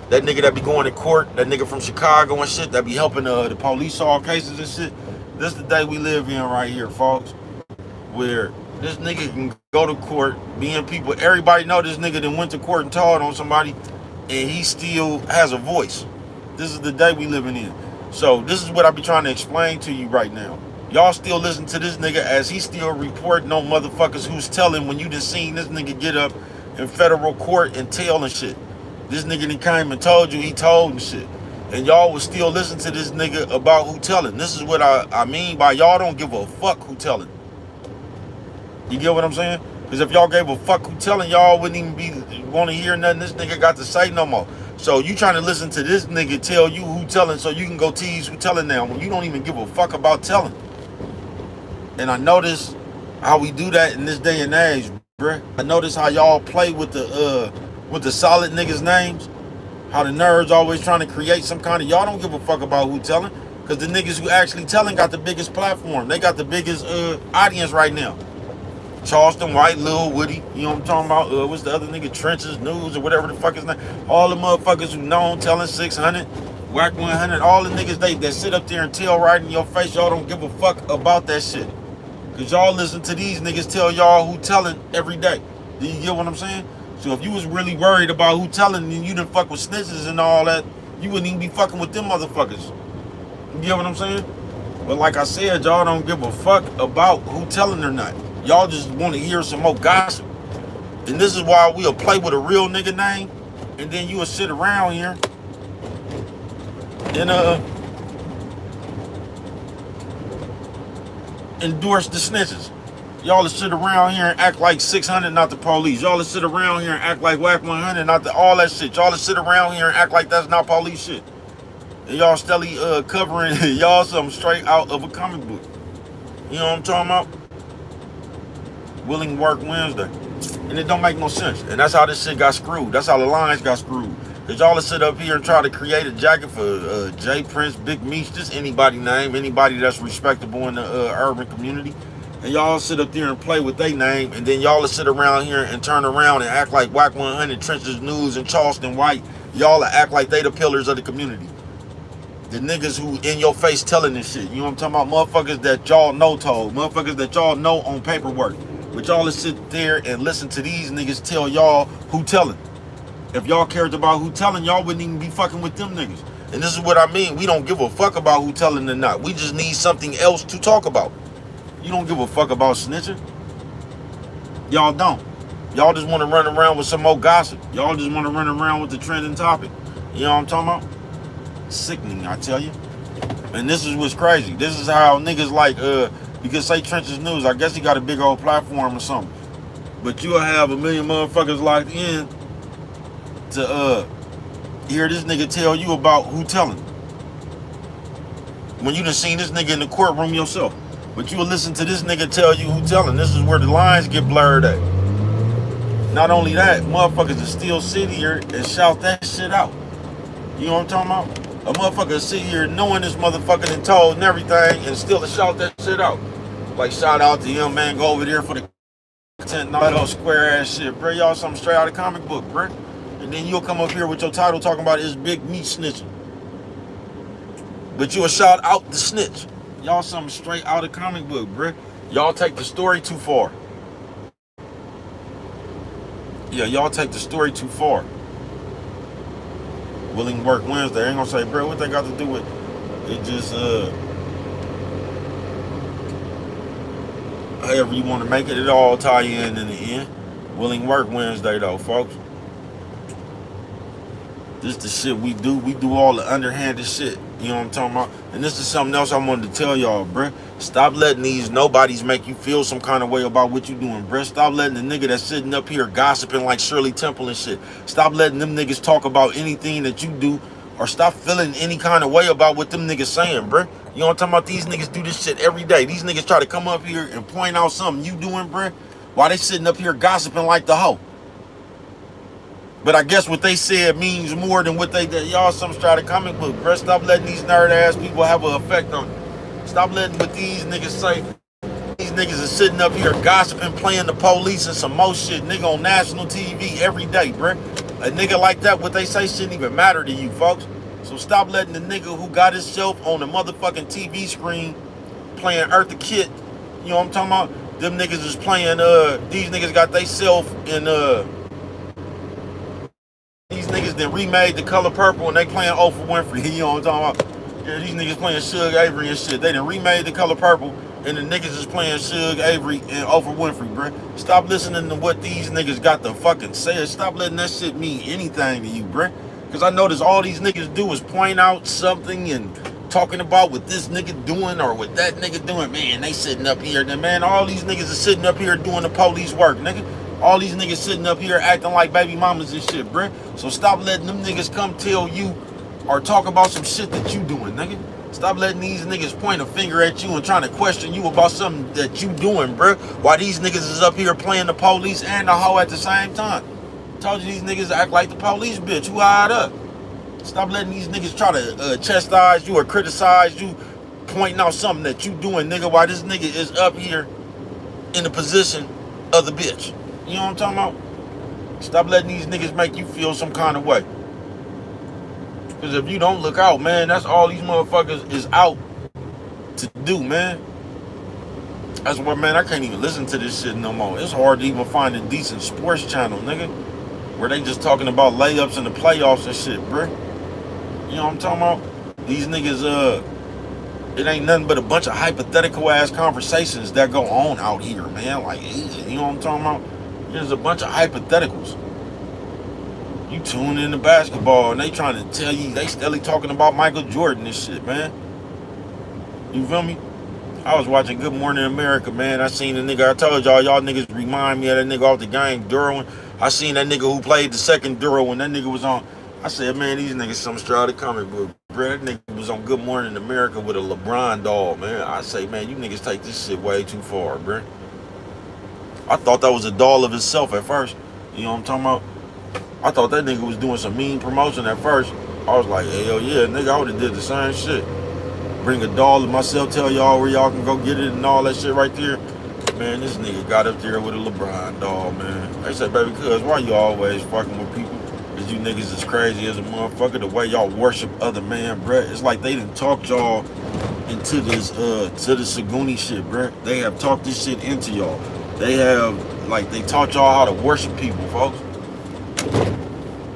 S1: that nigga that be going to court, that nigga from Chicago and shit, that be helping the police solve cases and shit. This is the day we live in right here, folks. Where this nigga can go to court, being people, everybody know this nigga that went to court and told on somebody, and he still has a voice. This is the day we living in. So this is what I be trying to explain to you right now. Y'all still listen to this nigga as he still reporting on motherfuckers who's telling when you done seen this nigga get up in federal court and tell and shit. This nigga done came and told you he told and shit. And y'all would still listen to this nigga about who telling. This is what I mean by y'all don't give a fuck who telling. You get what I'm saying? Because if y'all gave a fuck who telling, y'all wouldn't even be want to hear nothing this nigga got to say no more. So you trying to listen to this nigga tell you who telling so you can go tease who telling now when you don't even give a fuck about telling. And I notice how we do that in this day and age, bruh. I notice how y'all play with the solid niggas' names. How the nerds always trying to create some kind of, y'all don't give a fuck about who telling. Because the niggas who actually telling got the biggest platform. They got the biggest audience right now. Charleston White, Lil Woody, you know what I'm talking about? What's the other nigga? Trenches News or whatever the fuck his name. All the motherfuckers who known telling 600, Whack 100, all the niggas that sit up there and tell right in your face, y'all don't give a fuck about that shit. Because y'all listen to these niggas tell y'all who telling every day. Do you get what I'm saying? So if you was really worried about who telling and you didn't fuck with snitches and all that, you wouldn't even be fucking with them motherfuckers. You get what I'm saying? But like I said, y'all don't give a fuck about who telling or not. Y'all just want to hear some more gossip. And this is why we'll play with a real nigga name, and then you will sit around here and endorse the snitches. Y'all will sit around here and act like 600 not the police. Y'all will sit around here and act like Whack 100 not the all that shit. Y'all will sit around here and act like that's not police shit. And y'all steadily covering y'all something straight out of a comic book. You know what I'm talking about? Willing Work Wednesday. And it don't make no sense. And that's how this shit got screwed. That's how the lines got screwed. Because y'all will sit up here and try to create a jacket for Jay Prince, Big Meech, just anybody name, anybody that's respectable in the urban community. And y'all sit up there and play with their name. And then y'all will sit around here and turn around and act like Whack 100, Trenches News, and Charleston White. Y'all will act like they the pillars of the community. The niggas who in your face telling this shit. You know what I'm talking about? Motherfuckers that y'all know told. Motherfuckers that y'all know on paperwork. But y'all will sit there and listen to these niggas tell y'all who telling. If y'all cared about who telling, y'all wouldn't even be fucking with them niggas. And this is what I mean. We don't give a fuck about who telling or not. We just need something else to talk about. You don't give a fuck about snitching. Y'all don't. Y'all just want to run around with some more gossip. Y'all just want to run around with the trending topic. You know what I'm talking about? Sickening, I tell you. And this is what's crazy. This is how niggas like, you can say Trenches News. I guess he got a big old platform or something. But you'll have a million motherfuckers locked in to hear this nigga tell you about who telling. When you done seen this nigga in the courtroom yourself. But you will listen to this nigga tell you who telling. This is where the lines get blurred at. Not only that, motherfuckers will still sit here and shout that shit out. You know what I'm talking about? A motherfucker sit here knowing this motherfucker done told and everything and still to shout that shit out. Like, shout out to him, man, go over there for the content and all that square ass shit, bro. Y'all something straight out of comic book, bro. And then you'll come up here with your title talking about his Big Meech snitching. But you'll shout out the snitch. Y'all something straight out of comic book, bro. Y'all take the story too far. Yeah, y'all take the story too far. Willing Work Wednesday. I ain't gonna say, bro, what they got to do with it? Just however you want to make it, it all tie in the end. Willing Work Wednesday though, folks. This the shit we do. We do all the underhanded shit. You know what I'm talking about? And this is something else I wanted to tell y'all, bruh. Stop letting these nobodies make you feel some kind of way about what you doing, bruh. Stop letting the nigga that's sitting up here gossiping like Shirley Temple and shit. Stop letting them niggas talk about anything that you do, or stop feeling any kind of way about what them niggas saying, bruh. You know what I'm talking about? These niggas do this shit every day. These niggas try to come up here and point out something you doing, bruh, while they sitting up here gossiping like the hoe. But I guess what they said means more than what they did. Y'all some strata comic book, bro. Stop letting these nerd-ass people have an effect on you. Stop letting what these niggas say. These niggas are sitting up here gossiping, playing the police and some more shit, nigga, on national TV every day, bro. A nigga like that, what they say shouldn't even matter to you, folks. So stop letting the nigga who got himself on the motherfucking TV screen playing Eartha Kitt, you know what I'm talking about? Them niggas is playing, these niggas got they self in, these niggas then remade The Color Purple and they playing Oprah Winfrey. You know what I'm talking about? Yeah, these niggas playing Suge Avery and shit. They done remade The Color Purple and the niggas is playing Suge Avery and Oprah Winfrey, bruh. Stop listening to what these niggas got to fucking say. Stop letting that shit mean anything to you, bruh. Because I notice all these niggas do is point out something and talking about what this nigga doing or what that nigga doing. Man, they sitting up here. Then, man, all these niggas are sitting up here doing the police work, nigga. All these niggas sitting up here acting like baby mamas and shit, bruh. So stop letting them niggas come tell you or talk about some shit that you doing, nigga. Stop letting these niggas point a finger at you and trying to question you about something that you doing, bruh. While these niggas is up here playing the police and the hoe at the same time. Told you these niggas act like the police, bitch. Who hired up? Stop letting these niggas try to chastise you or criticize you, pointing out something that you doing, nigga, while this nigga is up here in the position of the bitch. You know what I'm talking about? Stop letting these niggas make you feel some kind of way. Because if you don't look out, man, that's all these motherfuckers is out to do, man. That's why, man, I can't even listen to this shit no more. It's hard to even find a decent sports channel, nigga, where they just talking about layups in the playoffs and shit, bruh. You know what I'm talking about? These niggas, it ain't nothing but a bunch of hypothetical ass conversations that go on out here, man. Like, you know what I'm talking about? There's a bunch of hypotheticals. You tune in to basketball and they trying to tell you, they steadily talking about Michael Jordan and shit, man. You feel me? I was watching Good Morning America, man. I seen the nigga, I told y'all niggas remind me of that nigga off the gang, Derwin. I seen that nigga who played the second Duro when that nigga was on. I said, man, these niggas some straight out of comic book. Bro, that nigga was on Good Morning America with a LeBron doll, man. I say, man, you niggas take this shit way too far, bro. I thought that was a doll of himself at first. You know what I'm talking about? I thought that nigga was doing some mean promotion at first. I was like, hell yeah, nigga, I would've did the same shit. Bring a doll of myself, tell y'all where y'all can go get it and all that shit right there. Man, this nigga got up there with a LeBron doll, man. They said, baby, cuz, why you always fucking with people? Cause you niggas is crazy as a motherfucker. The way y'all worship other man, bruh. It's like they done talked y'all into this, to the Saguni shit, bruh. They have talked this shit into y'all. They have, like, they taught y'all how to worship people, folks.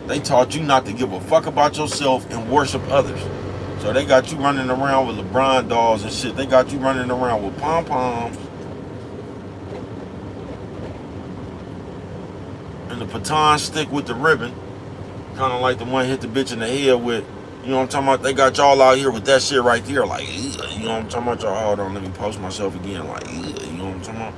S1: They taught you not to give a fuck about yourself and worship others. So they got you running around with LeBron dolls and shit. They got you running around with pom-poms and the baton stick with the ribbon. Kind of like the one hit the bitch in the head with, you know what I'm talking about? They got y'all out here with that shit right there. Like, you know what I'm talking about? Y'all, hold on, let me post myself again. Like, you know what I'm talking about?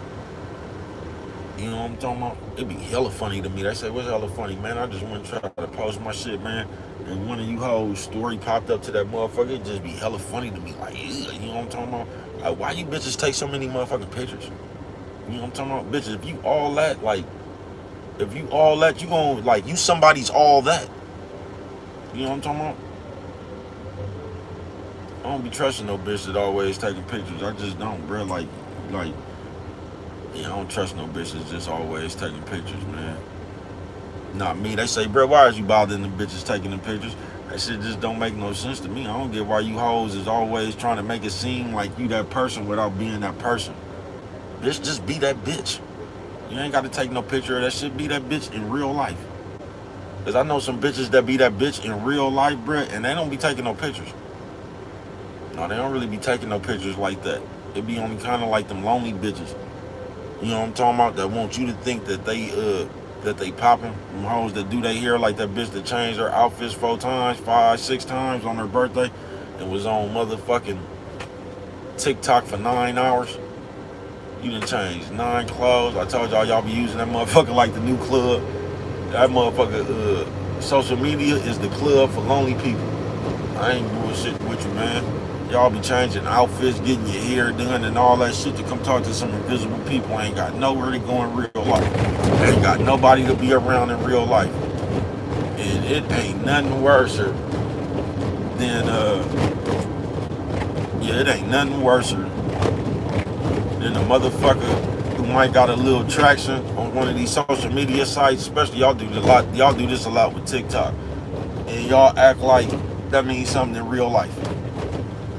S1: You know what I'm talking about? It'd be hella funny to me. They say, what's hella funny, man? I just went and tried to post my shit, man. And one of you hoes story popped up to that motherfucker. It'd just be hella funny to me. Like, you know what I'm talking about? Like, why you bitches take so many motherfucking pictures? You know what I'm talking about? Bitches, if you all that, like, if you all that, you gon' like, you somebody's all that. You know what I'm talking about? I don't be trusting no bitch that always taking pictures. I just don't, bro. Like, yeah, I don't trust no bitches just always taking pictures, man. Not me. They say, bro, why is you bothering the bitches taking the pictures? That shit just don't make no sense to me. I don't get why you hoes is always trying to make it seem like you that person without being that person. Bitch, just be that bitch. You ain't got to take no picture of that shit. Be that bitch in real life. Because I know some bitches that be that bitch in real life, bro, and they don't be taking no pictures. No, they don't really be taking no pictures like that. It be only kind of like them lonely bitches. You know what I'm talking about? That want you to think that they popping. Them hoes that do their hair like that bitch that changed her outfits 4 times, 5, 6 times on her birthday and was on motherfucking TikTok for 9 hours. You done changed 9 clothes. I told y'all be using that motherfucker like the new club. That motherfucker, social media is the club for lonely people. I ain't bullshitting with you, man. Y'all be changing outfits, getting your hair done and all that shit to come talk to some invisible people. I ain't got nowhere to go in real life. I ain't got nobody to be around in real life. And it ain't nothing worse than, it ain't nothing worse than a motherfucker who might got a little traction on one of these social media sites, especially y'all do this a lot with TikTok. And y'all act like that means something in real life.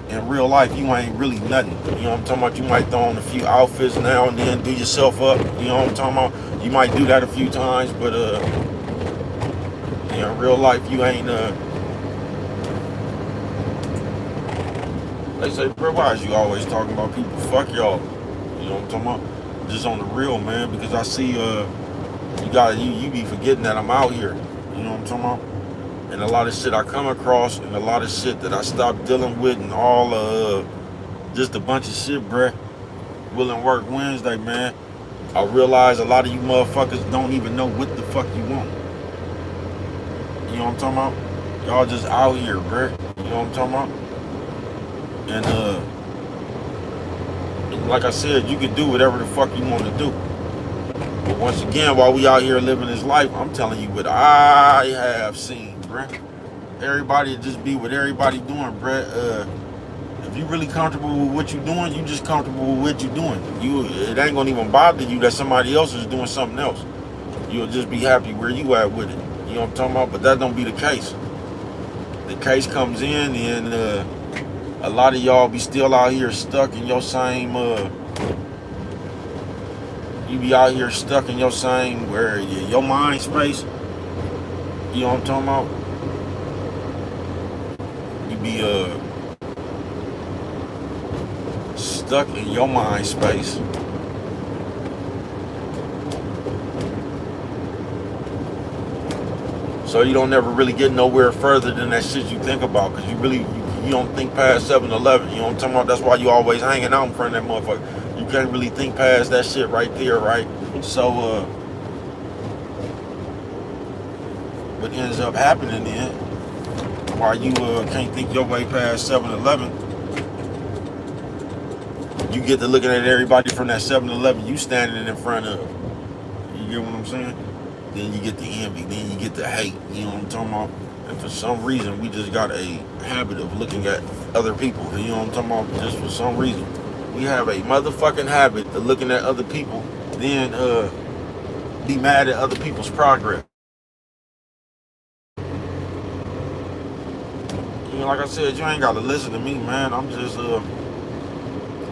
S1: In real life, you ain't really nothing. You know what I'm talking about? You might throw on a few outfits now and then, do yourself up. You know what I'm talking about? You might do that a few times, but in real life, you ain't. They say, bro, why is you always talking about people? Fuck y'all. You know what I'm talking about? Just on the real, man, because I see you be forgetting that I'm out here. You know what I'm talking about? And a lot of shit I come across and a lot of shit that I stopped dealing with and all just a bunch of shit, bruh. Will and Work Wednesday, man. I realize a lot of you motherfuckers don't even know what the fuck you want. You know what I'm talking about? Y'all just out here, bruh. You know what I'm talking about? And like I said, you can do whatever the fuck you want to do. But once again, while we out here living this life, I'm telling you what I have seen, bruh. everybody just be what everybody doing, bruh. If you really comfortable with what you're doing, you just comfortable with what you're doing. It ain't gonna even bother you that somebody else is doing something else. You'll just be happy where you at with it. You know what I'm talking about? But that don't be the case. The case comes in and a lot of y'all be still out here stuck in your same you be out here stuck in your same where your mind space. You know what I'm talking about? You be stuck in your mind space. So you don't ever really get nowhere further than that shit you think about, because you don't think past 7-Eleven. You know what I'm talking about? That's why you always hanging out in front of that motherfucker. You can't really think past that shit right there, right? So what ends up happening then, while you can't think your way past 7-Eleven, you get to looking at everybody from that 7-Eleven you standing in front of. You get what I'm saying? Then you get the envy, then you get the hate, you know what I'm talking about? And for some reason, we just got a habit of looking at other people, you know what I'm talking about? Just for some reason. We have a motherfucking habit of looking at other people, then be mad at other people's progress. You know, like I said, you ain't gotta listen to me, man. I'm just,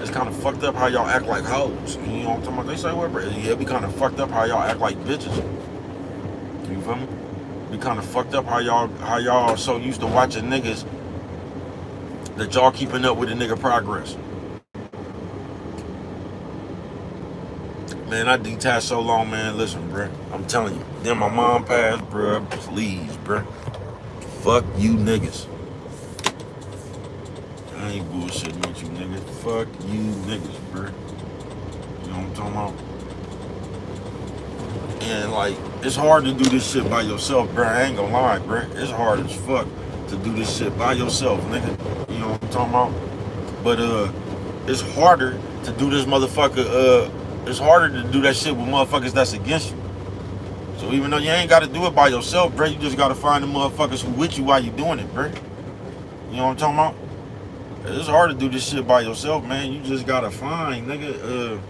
S1: it's kind of fucked up how y'all act like hoes. You know what I'm talking about? They say, well, bro, yeah, it be kind of fucked up how y'all act like bitches. You feel me? Be kind of fucked up how y'all are so used to watching niggas that y'all keeping up with the nigga progress. Man, I detached so long, man. Listen, bruh, I'm telling you. Then my mom passed, bruh. Please, bruh. Fuck you niggas. I ain't bullshitting with you niggas. Fuck you niggas, bruh. You know what I'm talking about? And like, it's hard to do this shit by yourself, bro. I ain't gonna lie, bro. It's hard as fuck to do this shit by yourself, nigga. You know what I'm talking about? But it's harder to do this motherfucker. It's harder to do that shit with motherfuckers that's against you. So even though you ain't gotta do it by yourself, bro, you just gotta find the motherfuckers who with you while you doing it, bro. You know what I'm talking about? It's hard to do this shit by yourself, man. You just gotta find, nigga.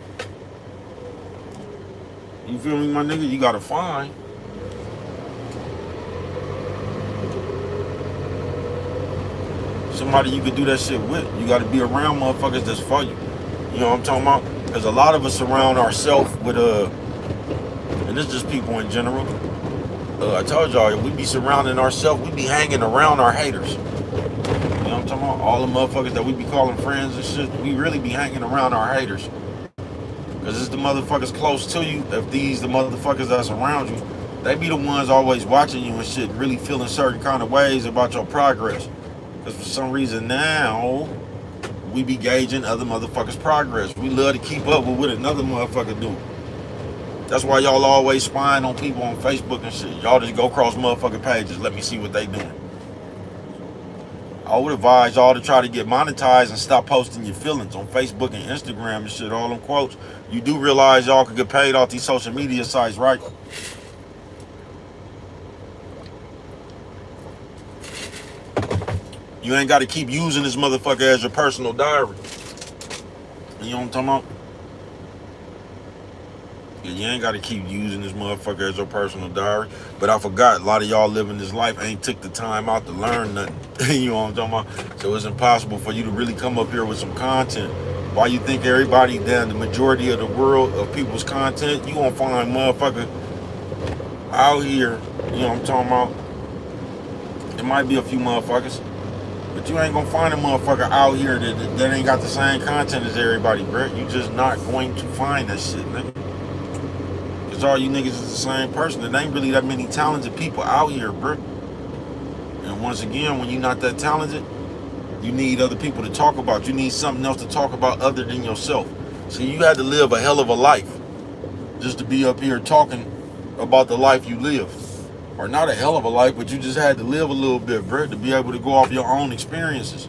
S1: You feel me, my nigga? You gotta find somebody you could do that shit with. You gotta be around motherfuckers that's for you. You know what I'm talking about? Because a lot of us surround ourselves with and it's just people in general. I told y'all, we be surrounding ourselves, we be hanging around our haters. You know what I'm talking about? All the motherfuckers that we be calling friends and shit, we really be hanging around our haters. Because it's the motherfuckers close to you. If these the motherfuckers that's around you, they be the ones always watching you and shit, really feeling certain kind of ways about your progress. Because for some reason now, we be gauging other motherfuckers' progress. We love to keep up with what another motherfucker do. That's why y'all always spying on people on Facebook and shit. Y'all just go across motherfucking pages, let me see what they doing. I would advise y'all to try to get monetized and stop posting your feelings on Facebook and Instagram and shit, all them quotes. You do realize y'all could get paid off these social media sites, right? You ain't got to keep using this motherfucker as your personal diary. You know what I'm talking about? You ain't got to keep using this motherfucker as your personal diary. But I forgot, a lot of y'all living this life ain't took the time out to learn nothing. You know what I'm talking about? So it's impossible for you to really come up here with some content. Why you think everybody down, the majority of the world of people's content, you gonna find motherfucker out here, you know what I'm talking about? It might be a few motherfuckers, but you ain't gonna find a motherfucker out here that ain't got the same content as everybody, bro. You just not going to find that shit, nigga. Cause all you niggas is the same person. There ain't really that many talented people out here, bro. And once again, when you're not that talented, you need other people to talk about. You need something else to talk about other than yourself. So you had to live a hell of a life just to be up here talking about the life you live. Or not a hell of a life, but you just had to live a little bit, bro, to be able to go off your own experiences.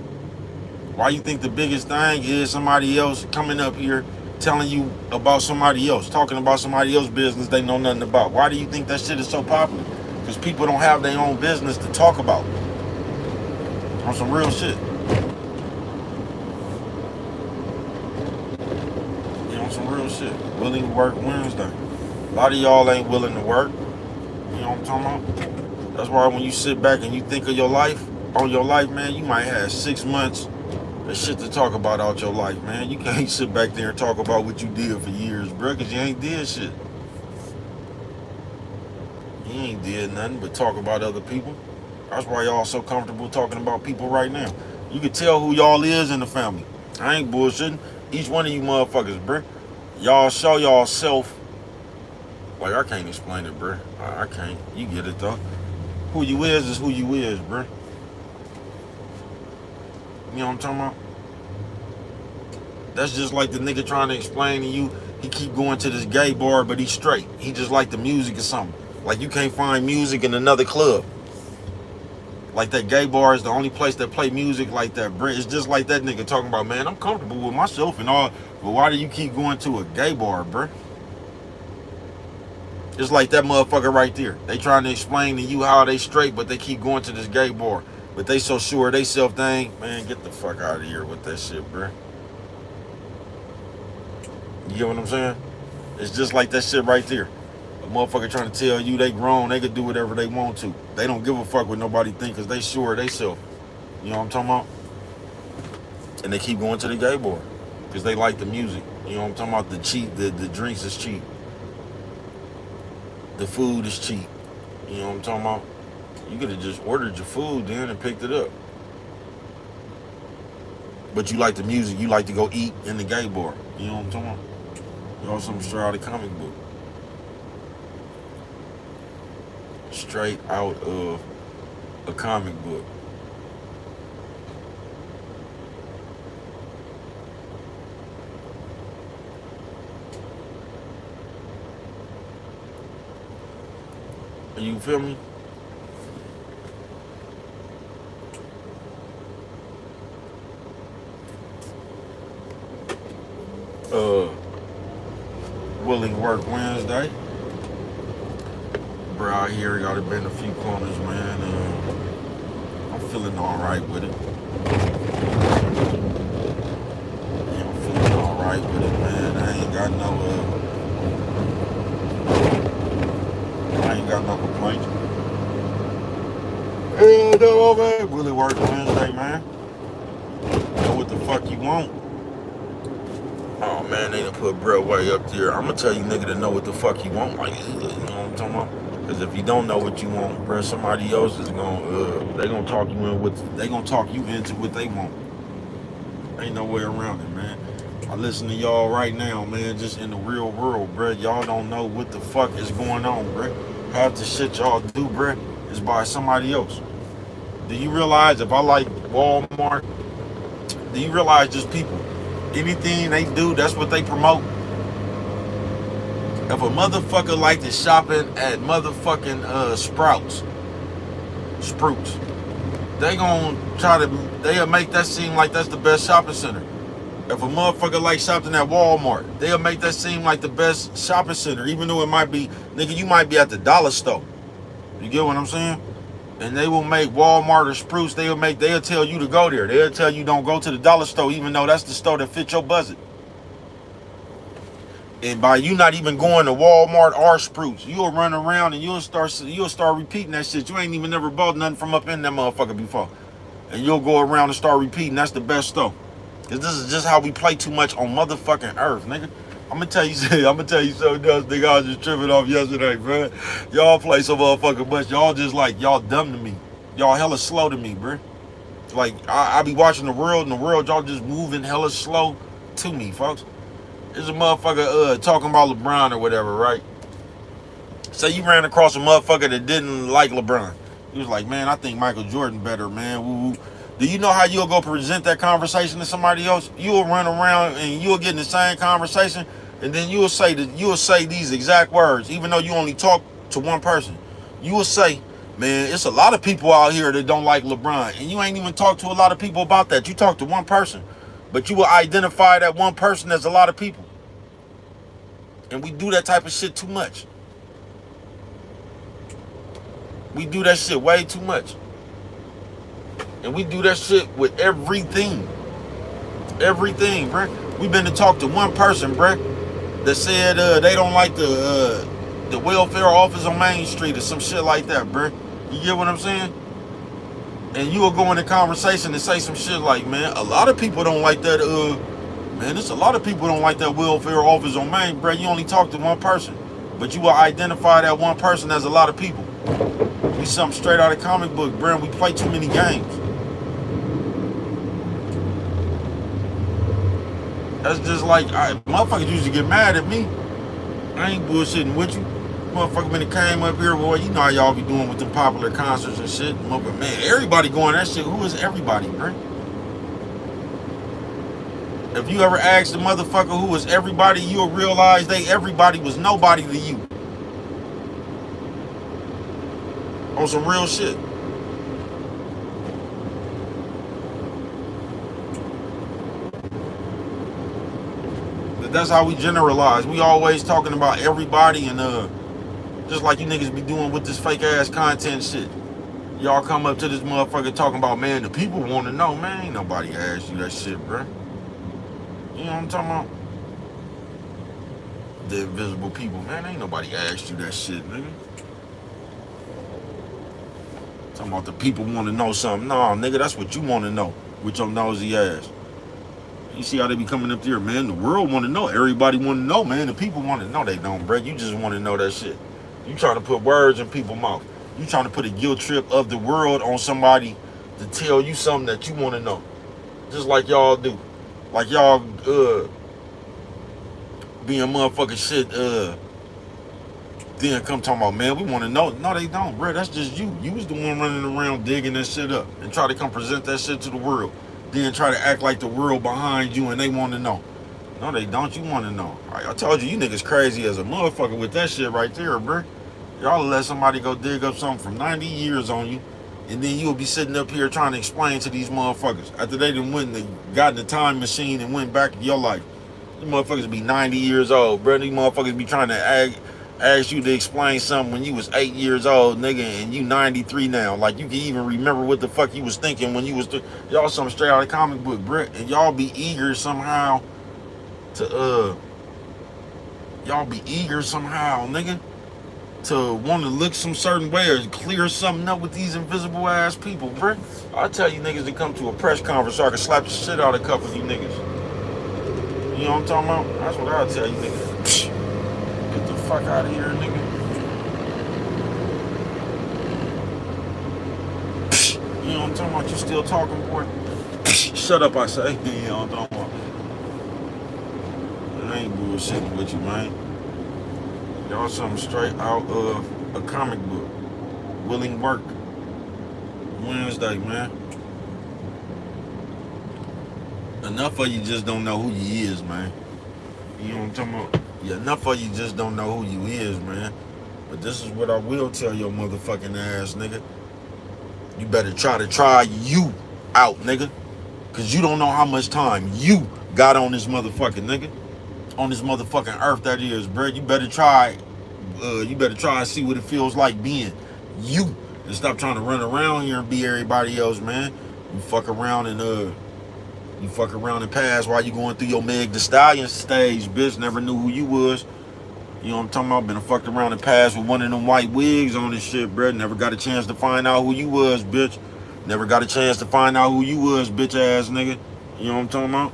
S1: Why you think the biggest thing is somebody else coming up here telling you about somebody else, talking about somebody else's business they know nothing about? Why do you think that shit is so popular? Because people don't have their own business to talk about. On some real shit. On some real shit. Willing to work Wednesday. A lot of y'all ain't willing to work. You know what I'm talking about? That's why when you sit back and you think of your life, man, you might have 6 months of shit to talk about out your life, man. You can't sit back there and talk about what you did for years, bro, because you ain't did shit. You ain't did nothing but talk about other people. That's why y'all so comfortable talking about people right now. You can tell who y'all is in the family. I ain't bullshitting. Each one of you motherfuckers, bro. Y'all show y'all self. Like, I can't explain it, bro. I can't. You get it, though. Who you is who you is, bro. You know what I'm talking about? That's just like the nigga trying to explain to you, he keep going to this gay bar, but he's straight. He just like the music or something. Like, you can't find music in another club. Like, that gay bar is the only place that play music like that, bro. It's just like that nigga talking about, man, I'm comfortable with myself and all, but why do you keep going to a gay bar, bro? It's like that motherfucker right there. They trying to explain to you how they straight, but they keep going to this gay bar. But they so sure they self thing. Man, get the fuck out of here with that shit, bro. You get what I'm saying? It's just like that shit right there. A motherfucker trying to tell you they grown, they can do whatever they want to. They don't give a fuck what nobody think because they sure they self. You know what I'm talking about? And they keep going to the gay bar because they like the music. You know what I'm talking about? The drinks is cheap. The food is cheap. You know what I'm talking about? You could have just ordered your food then and picked it up. But you like the music. You like to go eat in the gay bar. You know what I'm talking about? Y'all something straight out of the comic book. Straight out of a comic book. You feel me? Willing Work Wednesday. Bro, out here got to bend a few corners, man. I'm feeling alright with it. Yeah, I'm feeling alright with it, man. I ain't got no complaints. Hell no, man. Willing Work Wednesday, man. Know what the fuck you want. Oh man, they done put bro way up there. I'm gonna tell you nigga to know what the fuck you want. Like, you know what I'm talking about? Because if you don't know what you want, bro, somebody else is gonna, they gonna talk you in with, they gonna talk you into what they want. Ain't no way around it, man. I listen to y'all right now, man, just in the real world, bro. Y'all don't know what the fuck is going on, bro. Half the shit y'all do, bro, is by somebody else. Do you realize if I like Walmart, do you realize just people, anything they do, that's what they promote? If a motherfucker like to shopping at motherfucking Sprouts, they gonna try to, they'll make that seem like that's the best shopping center. If a motherfucker like shopping at Walmart, they'll make that seem like the best shopping center, even though it might be, nigga, you might be at the dollar store. You get what I'm saying? And they will make Walmart or Sprouts, they'll tell you to go there. They'll tell you don't go to the dollar store, even though that's the store that fits your budget. And by you not even going to Walmart or Sprouts, you'll run around and you'll start repeating that shit. You ain't even never bought nothing from up in that motherfucker before. And you'll go around and start repeating, that's the best store. Cause this is just how we play too much on motherfucking earth, nigga. I'm gonna tell you something else, nigga. I was just tripping off yesterday, bro. Y'all play so motherfucking much. Y'all just like, y'all dumb to me. Y'all hella slow to me, bro. Like, I be watching the world, and the world, y'all just moving hella slow to me, folks. There's a motherfucker talking about LeBron or whatever, right? Say you ran across a motherfucker that didn't like LeBron. He was like, man, I think Michael Jordan better, man. Woo woo. Do you know how you'll go present that conversation to somebody else? You'll run around and you'll get in the same conversation, and then you'll say these exact words, even though you only talk to one person. You will say, man, it's a lot of people out here that don't like LeBron, and you ain't even talked to a lot of people about that. You talk to one person, but you will identify that one person as a lot of people. And we do that type of shit too much. We do that shit way too much. And we do that shit with everything. Everything, bruh. We been to talk to one person, bruh, that said they don't like the welfare office on Main Street or some shit like that, bruh. You get what I'm saying? And you will go in a conversation and say some shit like, man, a lot of people don't like that, man, there's a lot of people don't like that welfare office on Main, bruh. You only talk to one person. But you will identify that one person as a lot of people. We something straight out of comic book, bruh. We play too many games. That's just like, motherfuckers used to get mad at me. I ain't bullshitting with you. Motherfucker when it came up here, boy, you know how y'all be doing with them popular concerts and shit. Motherfucker, man, everybody going that shit. Who is everybody, bro? If you ever ask the motherfucker who is everybody, you'll realize everybody was nobody to you. On some real shit. That's how we generalize. We always talking about everybody, and just like you niggas be doing with this fake ass content shit. Y'all come up to this motherfucker talking about, man, the people want to know. Man, ain't nobody asked you that shit, bro. You know what I'm talking about? The invisible people, man, ain't nobody asked you that shit, nigga. Talking about the people want to know something. No, nigga, that's what you want to know with your nosy ass. You see how they be coming up there, man? The world want to know. Everybody want to know, man. The people want to know. They don't, bro. You just want to know that shit. You trying to put words in people's mouth. You trying to put a guilt trip of the world on somebody to tell you something that you want to know. Just like y'all do. Like y'all being motherfucking shit, then come talking about, man, we want to know. No, they don't, bro. That's just you. You was the one running around digging that shit up and try to come present that shit to the world. Then try to act like the world behind you and they want to know. No, they don't. You want to know. I told you niggas crazy as a motherfucker with that shit right there, bro. Y'all let somebody go dig up something from 90 years on you, and then you'll be sitting up here trying to explain to these motherfuckers after they done went and got in the time machine and went back in your life. These motherfuckers be 90 years old, bro. These motherfuckers be trying to ask you to explain something when you was 8 years old, nigga, and you 93 now. Like, you can even remember what the fuck you was thinking when you was... Y'all something straight out of comic book, bro. And y'all be eager somehow to, y'all be eager somehow, nigga, to want to look some certain way or clear something up with these invisible ass people, bro. I tell you niggas to come to a press conference so I can slap the shit out of a couple of you niggas. You know what I'm talking about? That's what I'll tell you niggas. Get the fuck out of here, nigga. You know what I'm talking about? You still talking, boy? Shut up, I say. You know what I'm talking about? I ain't bullshitting with you, man. Y'all something straight out of a comic book. Willing Work. Wednesday, man. Enough of you just don't know who you is, man. You know what I'm talking about? Yeah, enough of you just don't know who you is, man. But this is what I will tell your motherfucking ass, nigga. You better try you out, nigga. Cause you don't know how much time you got on this motherfucking nigga. On this motherfucking earth that is, bro. You better try and see what it feels like being you. And stop trying to run around here and be everybody else, man. You fuck around and pass while you going through your Meg Thee Stallion stage, bitch. Never knew who you was. You know what I'm talking about? Been fucked around and passed with one of them white wigs on this shit, bro. Never got a chance to find out who you was, bitch. Never got a chance to find out who you was, bitch ass nigga. You know what I'm talking about?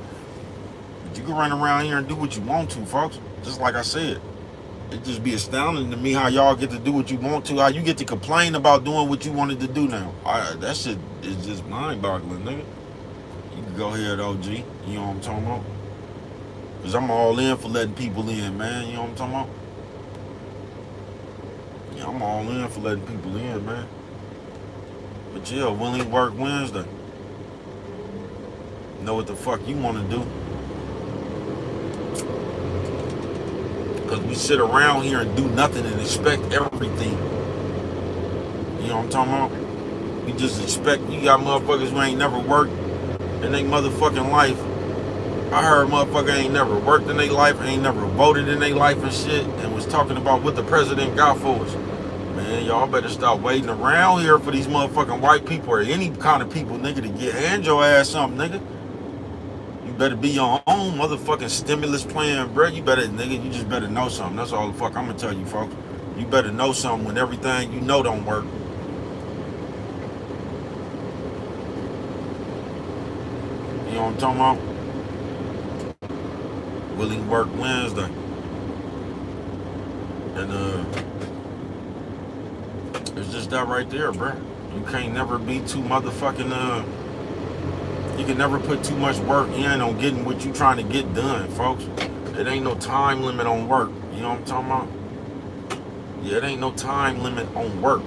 S1: But you can run around here and do what you want to, folks. Just like I said. It just be astounding to me how y'all get to do what you want to. How you get to complain about doing what you wanted to do now. That shit is just mind-boggling, nigga. You can go ahead, OG. You know what I'm talking about? Because I'm all in for letting people in, man. You know what I'm talking about? Yeah, I'm all in for letting people in, man. But yeah, Willing Work Wednesday. Know what the fuck you want to do. Because we sit around here and do nothing and expect everything. You know what I'm talking about? We just expect, you got motherfuckers who ain't never worked in their motherfucking life. I heard motherfucker ain't never worked in their life, ain't never voted in their life and shit, and was talking about what the president got for us. Man, Man, y'all better stop waiting around here for these motherfucking white people or any kind of people, nigga, to get hand your ass something, nigga. You better be your own motherfucking stimulus plan, bro. You better, nigga, you just better know something. That's all the fuck I'm gonna tell you, folks. You better know something when everything you know don't work. You know what I'm talking about? Willing Work Wednesday. And it's just that right there, bro. You can't never be too motherfucking you can never put too much work in on getting what you trying to get done, folks. It ain't no time limit on work. You know what I'm talking about? Yeah, it ain't no time limit on work.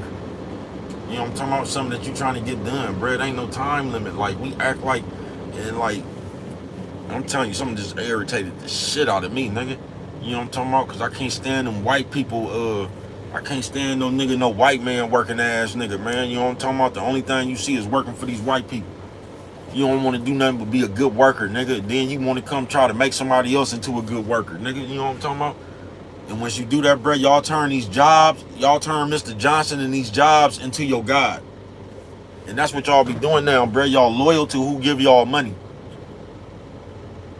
S1: You know what I'm talking about? Something that you trying to get done, bro. It ain't no time limit. Like, we act like, and like, I'm telling you, something just irritated the shit out of me, nigga. You know what I'm talking about? Because I can't stand them white people, I can't stand no nigga, no white man working ass nigga, man. You know what I'm talking about? The only thing you see is working for these white people. You don't want to do nothing but be a good worker, nigga. Then you want to come try to make somebody else into a good worker, nigga. You know what I'm talking about? And once you do that, bro, y'all turn these jobs, y'all turn Mr. Johnson and these jobs into your God. And that's what y'all be doing now, bro. Y'all loyal to who give y'all money.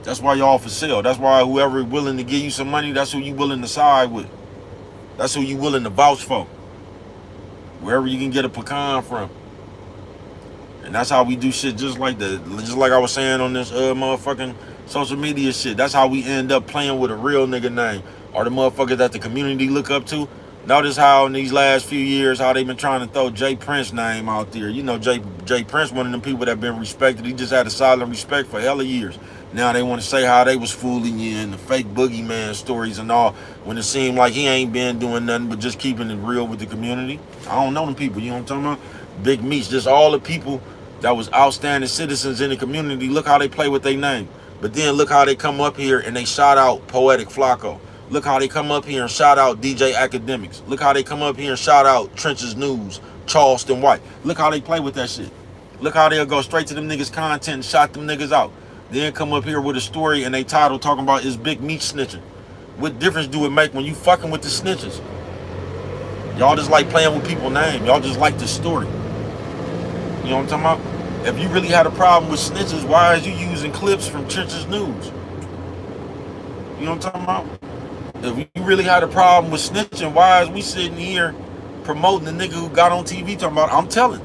S1: That's why y'all for sale. That's why whoever willing to give you some money, that's who you willing to side with. That's who you willing to vouch for. Wherever you can get a pecan from. And that's how we do shit just like that. Just like I was saying on this motherfucking social media shit. That's how we end up playing with a real nigga name. Or the motherfuckers that the community look up to. Notice how in these last few years, how they been trying to throw Jay Prince name out there. You know, Jay Prince, one of them people that been respected. He just had a silent respect for hella years. Now they want to say how they was fooling you and the fake boogeyman stories and all, when it seemed like he ain't been doing nothing but just keeping it real with the community. I don't know them people, you know what I'm talking about? Big Meech, just all the people that was outstanding citizens in the community. Look how they play with their name. But then look how they come up here and they shout out Poetic Flacco. Look how they come up here and shout out DJ Academics. Look how they come up here and shout out Trenches News, Charleston White. Look how they play with that shit. Look how they'll go straight to them niggas' content and shout them niggas out. Then come up here with a story and they title talking about is Big Meech snitching. What difference do it make when you fucking with the snitches? Y'all just like playing with people's name. Y'all just like the story. You know what I'm talking about? If you really had a problem with snitches, why is you using clips from Trenches News? You know what I'm talking about? If you really had a problem with snitching, why is we sitting here promoting the nigga who got on TV talking about, I'm telling?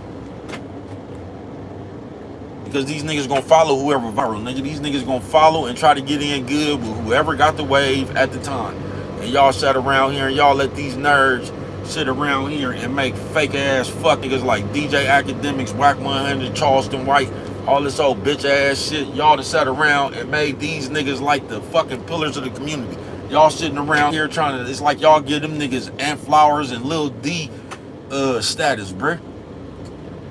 S1: Because these niggas gonna follow whoever viral, nigga. These niggas gonna follow and try to get in good with whoever got the wave at the time. And y'all sat around here and y'all let these nerds sit around here and make fake ass fuck niggas like DJ Academics, Whack 100, Charleston White, all this old bitch ass shit. Y'all that sat around and made these niggas like the fucking pillars of the community. Y'all sitting around here trying to, it's like y'all give them niggas Ant Flowers and Lil D status, bruh.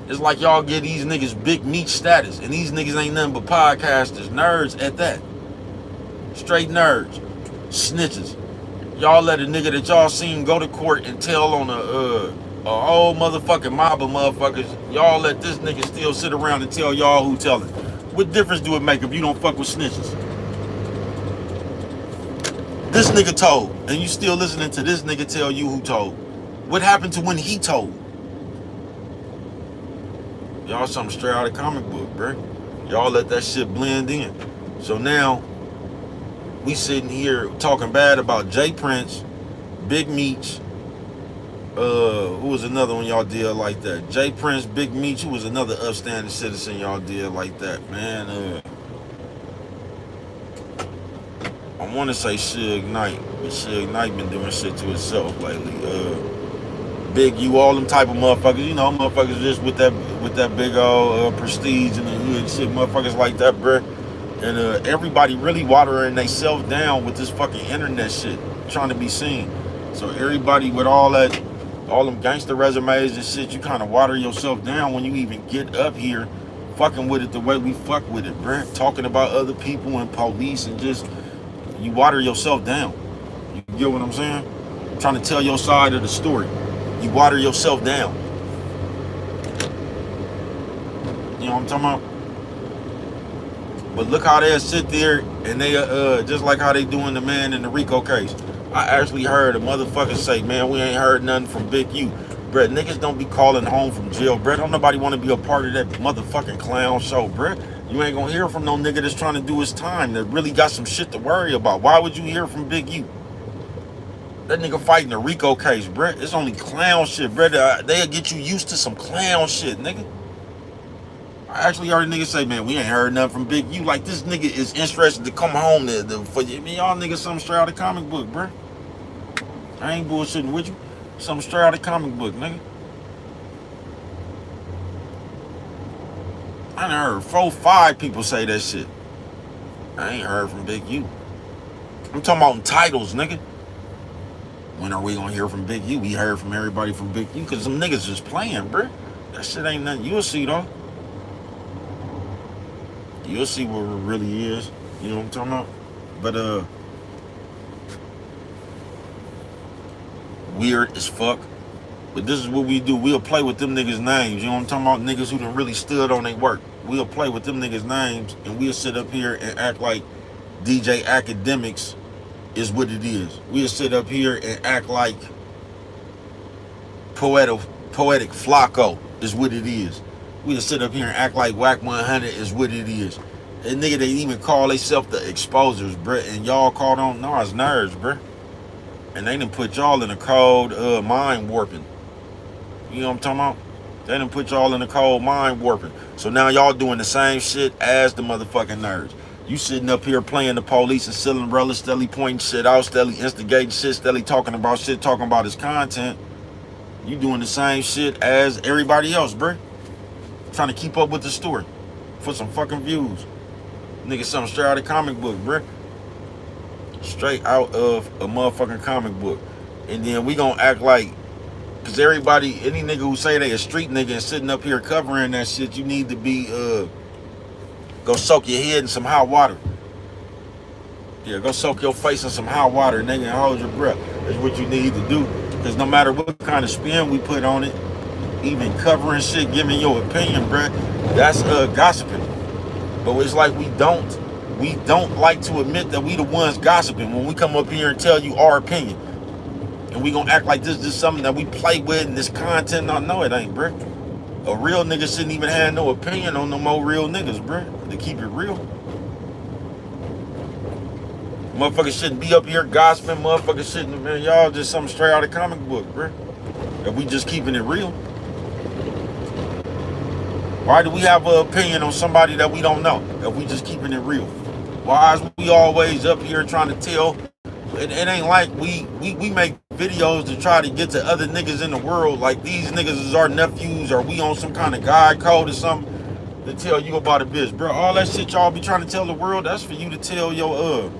S1: It's like y'all give these niggas Big Meech status, and these niggas ain't nothing but podcasters, nerds at that. Straight nerds, snitches. Y'all let a nigga that y'all seen go to court and tell on a whole motherfucking mob of motherfuckers. Y'all let this nigga still sit around and tell y'all who telling. What difference do it make if you don't fuck with snitches? This nigga told, and you still listening to this nigga tell you who told. What happened to when he told? Y'all something straight out of comic book, bro. Y'all let that shit blend in. So now, we sitting here talking bad about Jay Prince, Big Meech, who was another one y'all did like that? Jay Prince, Big Meech, who was another upstanding citizen y'all did like that, man. I want to say Suge Knight, but Suge Knight been doing shit to himself lately. Big U, all them type of motherfuckers, you know, motherfuckers just with that big old prestige and the hood shit, motherfuckers like that, bruh. And everybody really watering themselves down with this fucking internet shit, trying to be seen. So everybody with all them gangster resumes and shit, you kind of water yourself down when you even get up here fucking with it the way we fuck with it, bruh. Talking about other people and police and just, you water yourself down. You get what I'm saying? Trying to tell your side of the story. You water yourself down. You know what I'm talking about? But look how they sit there and they just like how they doing the man in the Rico case. I actually heard a motherfucker say, man, we ain't heard nothing from Big U. Bruh, niggas don't be calling home from jail, bruh. Don't nobody want to be a part of that motherfucking clown show, bruh. You ain't gonna hear from no nigga that's trying to do his time, that really got some shit to worry about. Why would you hear from Big U? That nigga fighting a RICO case, bruh. It's only clown shit, bruh. They'll get you used to some clown shit, nigga. I actually heard a nigga say, man, we ain't heard nothing from Big U. Like, this nigga is interested to come home for you. I mean, y'all niggas something straight out of the comic book, bruh. I ain't bullshitting with you. Something straight out of the comic book, nigga. I done heard 4, 5 people say that shit. I ain't heard from Big U. I'm talking about in titles, nigga. When are we gonna hear from Big U? We heard from everybody from Big U because some niggas just playing, bruh. That shit ain't nothing. You'll see, though. You'll see what it really is. You know what I'm talking about? But, weird as fuck. But this is what we do. We'll play with them niggas' names. You know what I'm talking about? Niggas who done really stood on their work. We'll play with them niggas' names and we'll sit up here and act like DJ Academics is what it is. We'll sit up here and act like Poetic Flacco is what it is. We'll sit up here and act like Whack 100 is what it is. And nigga, they even call themselves the exposers, bruh. And y'all call them, no, it's nerds, bruh. And they done put y'all in a cold mind warping. You know what I'm talking about? They done put y'all in a cold mind warping. So now y'all doing the same shit as the motherfucking nerds. You sitting up here playing the police and selling umbrellas, steadily pointing shit out, steadily instigating shit, steadily talking about shit, talking about his content. You doing the same shit as everybody else, bruh. Trying to keep up with the story for some fucking views. Nigga, something straight out of the comic book, bruh. Straight out of a motherfucking comic book. And then we gonna act like, cause everybody, any nigga who say they a street nigga and sitting up here covering that shit, you need to be go soak your head in some hot water. Yeah, go soak your face in some hot water, nigga, and hold your breath. That's what you need to do. Cause no matter what kind of spin we put on it, even covering shit, giving your opinion, bruh, that's gossiping. But it's like we don't like to admit that we the ones gossiping when we come up here and tell you our opinion. And we gonna act like this is something that we play with and this content. No, it ain't, bruh. A real nigga shouldn't even have no opinion on no more real niggas, bruh. To keep it real. Motherfuckers shouldn't be up here gossiping. Motherfuckers shouldn't, man, y'all just something straight out of the comic book, bruh. If we just keeping it real. Why do we have an opinion on somebody that we don't know if we just keeping it real? Why is we always up here trying to tell? It ain't like we make videos to try to get to other niggas in the world like these niggas is our nephews or we on some kind of guide code or something to tell you about a bitch, bro. All that shit y'all be trying to tell the world, that's for you to tell your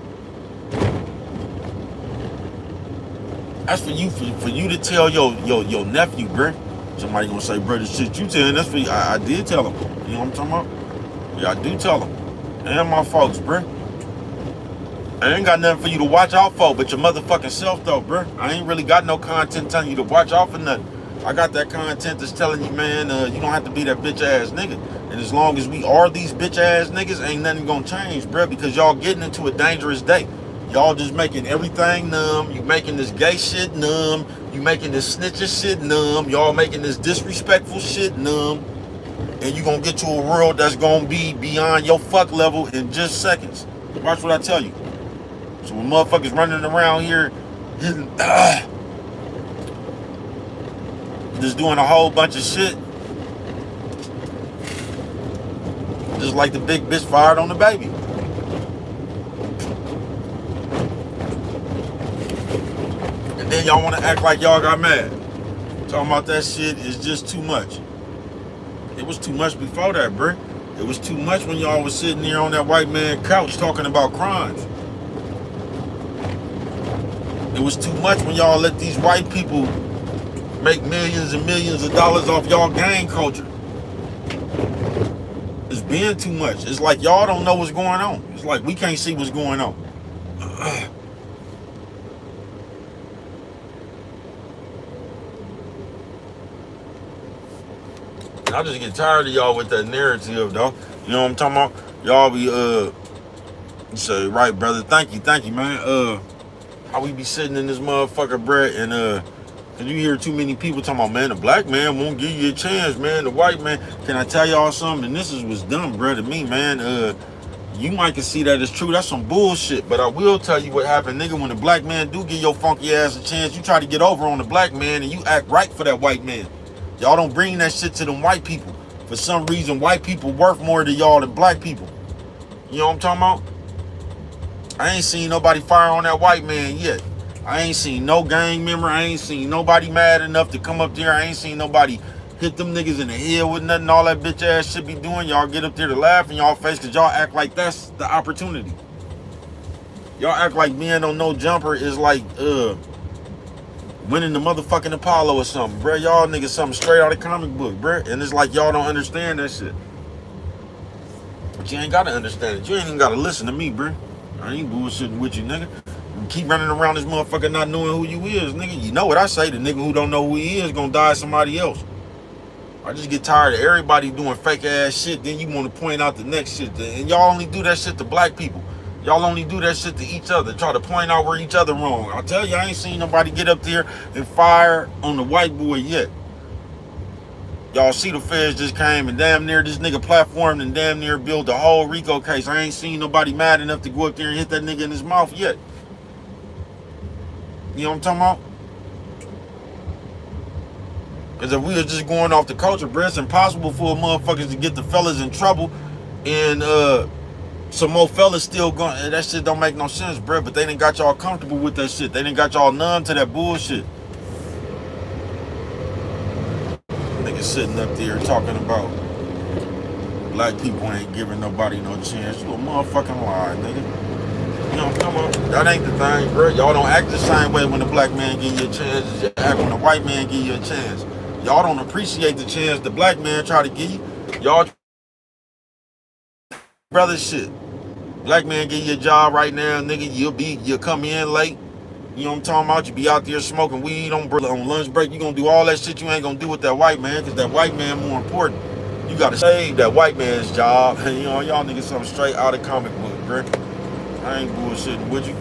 S1: that's for you to tell your nephew, bro. Somebody gonna say, bro, the shit you telling, that's for you. I did tell him. You know what I'm talking about? Yeah, I do tell him. And my folks, bro. I ain't got nothing for you to watch out for but your motherfucking self, though, bro. I ain't really got no content telling you to watch out for nothing. I got that content that's telling you, man, you don't have to be that bitch-ass nigga. And as long as we are these bitch-ass niggas, ain't nothing gonna change, bro, because y'all getting into a dangerous day. Y'all just making everything numb. You making this gay shit numb. You making this snitching shit numb. Y'all making this disrespectful shit numb. And you gonna get to a world that's gonna be beyond your fuck level in just seconds. Watch what I tell you. So when motherfuckers running around here just doing a whole bunch of shit, just like the big bitch fired on the baby. And then y'all want to act like y'all got mad. Talking about that shit is just too much. It was too much before that, bruh. It was too much when y'all was sitting there on that white man couch talking about crimes. It was too much when y'all let these white people make millions and millions of dollars off y'all gang culture. It's been too much. It's like y'all don't know what's going on. It's like we can't see what's going on. I just get tired of y'all with that narrative, though. You know what I'm talking about? Y'all be, you say, right, brother. Thank you, man. How we be sitting in this motherfucker, bruh, and Cause you hear too many people talking about, man, the black man won't give you a chance, man. The white man. Can I tell y'all something? And this is what's dumb, bro, to me, man. You might can see that as true. That's some bullshit. But I will tell you what happened, nigga. When the black man do give your funky ass a chance, you try to get over on the black man and you act right for that white man. Y'all don't bring that shit to them white people. For some reason, white people worth more to y'all than black people. You know what I'm talking about? I ain't seen nobody fire on that white man yet. I ain't seen no gang member. I ain't seen nobody mad enough to come up there. I ain't seen nobody hit them niggas in the head with nothing. All that bitch ass shit be doing. Y'all get up there to laugh in y'all face because y'all act like that's the opportunity. Y'all act like being on no jumper is like winning the motherfucking Apollo or something, bruh. Y'all niggas something straight out of comic book, bruh. And it's like y'all don't understand that shit. But you ain't gotta understand it. You ain't even gotta listen to me, bruh. I ain't bullshitting with you, nigga. You keep running around this motherfucker not knowing who you is, nigga. You know what I say, the nigga who don't know who he is gonna die somebody else. I just get tired of everybody doing fake ass shit, then you want to point out the next shit. And y'all only do that shit to black people. Y'all only do that shit to each other. Try to point out where each other wrong. I tell you, I ain't seen nobody get up there and fire on the white boy yet. Y'all see the feds just came and damn near this nigga platformed and damn near built a whole RICO case. I ain't seen nobody mad enough to go up there and hit that nigga in his mouth yet. You know what I'm talking about? Because if we was just going off the culture, bro, it's impossible for motherfuckers to get the fellas in trouble and some more fellas still going. That shit don't make no sense, bro. But they done got y'all comfortable with that shit. They done got y'all numb to that bullshit. Niggas sitting up there talking about black people ain't giving nobody no chance. You a motherfucking lie, nigga. You know what I'm talking about? That ain't the thing, bro. Y'all don't act the same way when the black man give you a chance as you act when the white man give you a chance. Y'all don't appreciate the chance the black man try to give you. Y'all brother shit. Black man give you a job right now, nigga. You'll come in late. You know what I'm talking about? You be out there smoking weed on lunch break. You gonna do all that shit you ain't gonna do with that white man, cause that white man more important. You gotta save that white man's job. You know, y'all niggas something straight out of comic book, bro. I ain't bullshitting with you.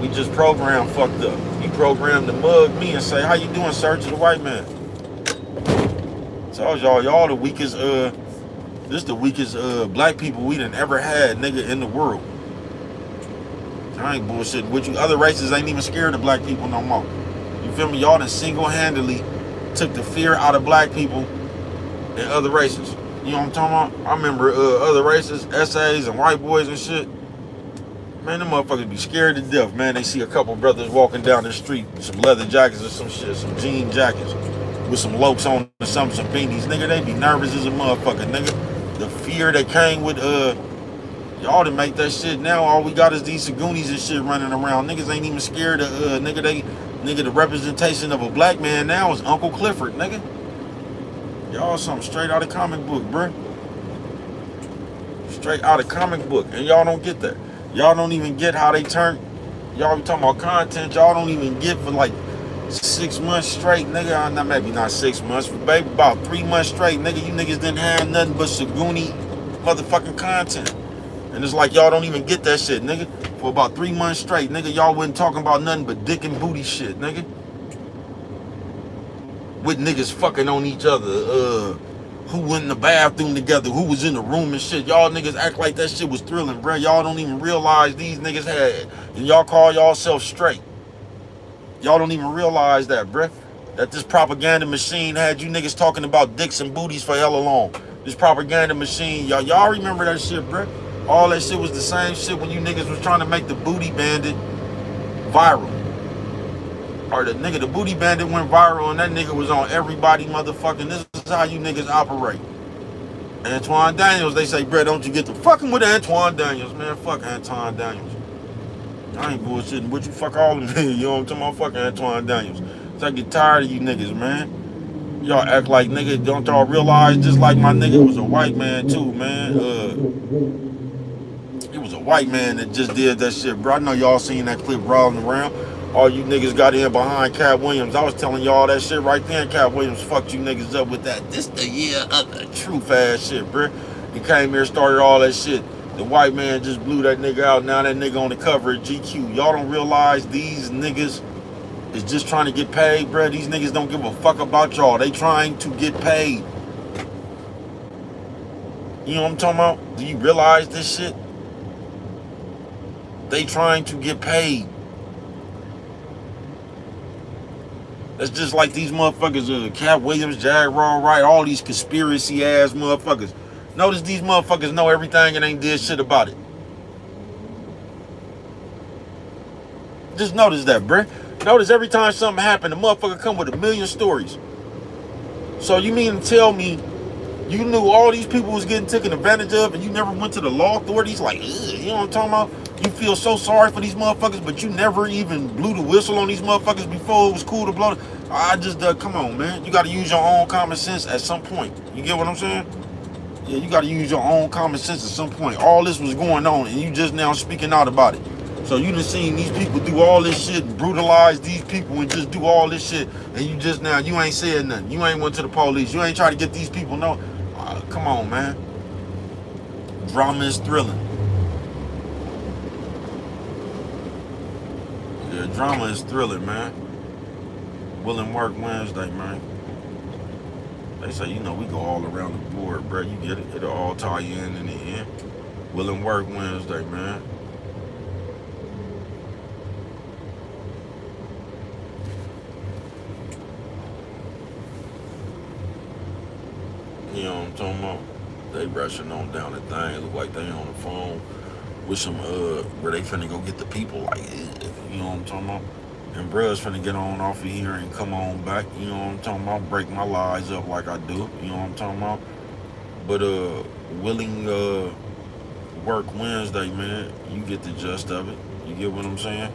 S1: We just programmed fucked up. You programmed to mug me and say, how you doing, sir, to the white man. Told y'all the weakest, this the weakest black people we done ever had, nigga, in the world. I ain't bullshitting with you. Other races ain't even scared of black people no more. You feel me? Y'all done single-handedly took the fear out of black people and other races. You know what I'm talking about? I remember other races, essays and white boys and shit. Man, them motherfuckers be scared to death, man. They see a couple brothers walking down the street, some leather jackets or some shit, some jean jackets with some lokes on or some beanies. Nigga, they be nervous as a motherfucker, nigga. The fear that came with, y'all to make that shit now. All we got is these Sagoonies and shit running around. Niggas ain't even scared of, nigga, the representation of a black man now is Uncle Clifford, nigga. Y'all something straight out of comic book, bruh. Straight out of comic book. And y'all don't get that. Y'all don't even get how they turn. Y'all be talking about content. Y'all don't even get for like 6 months straight, nigga. Not maybe not 6 months, but baby, about 3 months straight, nigga. You niggas didn't have nothing but Sagoonie motherfucking content. And it's like y'all don't even get that shit, nigga. For about 3 months straight, nigga, y'all wasn't talking about nothing but dick and booty shit, nigga. With niggas fucking on each other, who went in the bathroom together, who was in the room and shit. Y'all niggas act like that shit was thrilling, bruh. Y'all don't even realize these niggas had, and y'all call y'allself straight. Y'all don't even realize that, bruh. That this propaganda machine had you niggas talking about dicks and booties for hella long. This propaganda machine, y'all remember that shit, bruh. All that shit was the same shit when you niggas was trying to make the Booty Bandit viral. Or the Booty Bandit went viral and that nigga was on everybody motherfucking. This is how you niggas operate. Antoine Daniels, they say, bruh, don't you get to fucking with Antoine Daniels, man. Fuck Antoine Daniels. I ain't bullshitting with you. Fuck all of them. You know what I'm talking about? Fuck Antoine Daniels. So I get tired of you niggas, man. Y'all act like niggas, don't y'all realize just like my nigga was a white man too, man. It was a white man that just did that shit, bro. I know y'all seen that clip rolling around. All you niggas got in behind Cat Williams. I was telling y'all that shit right there. Cat Williams fucked you niggas up with that. This the year of the truth ass shit, bro. He came here, started all that shit. The white man just blew that nigga out. Now that nigga on the cover of GQ. Y'all don't realize these niggas is just trying to get paid, bruh. These niggas don't give a fuck about y'all. They trying to get paid. You know what I'm talking about? Do you realize this shit? They trying to get paid. That's just like these motherfuckers, Cat Williams, Jaguar Wright, all these conspiracy ass motherfuckers. Notice these motherfuckers know everything and ain't did shit about it. Just notice that, bruh. Notice every time something happened, the motherfucker come with a million stories. So you mean to tell me you knew all these people was getting taken advantage of and you never went to the law authorities? Like, you know what I'm talking about? You feel so sorry for these motherfuckers, but you never even blew the whistle on these motherfuckers before it was cool to blow it. I just, come on, man. You got to use your own common sense at some point. You get what I'm saying? Yeah, you got to use your own common sense at some point. All this was going on, and you just now speaking out about it. So you done seen these people do all this shit, and brutalize these people, and just do all this shit, and you just now, you ain't said nothing. You ain't went to the police. You ain't trying to get these people know. Come on, man. Drama is thrilling. Yeah, drama is thrilling, man. Will and Work Wednesday, man. They say, you know, we go all around the board, bro. You get it. It'll all tie you in the end. Will and Work Wednesday, man. You know what I'm talking about? They rushing on down the thing. Look like they on the phone with some, where they finna go get the people. Like, you know what I'm talking about? And bruh's finna get on off of here and come on back. You know what I'm talking about? Break my lies up like I do. You know what I'm talking about? But willing Work Wednesday, man. You get the gist of it. You get what I'm saying?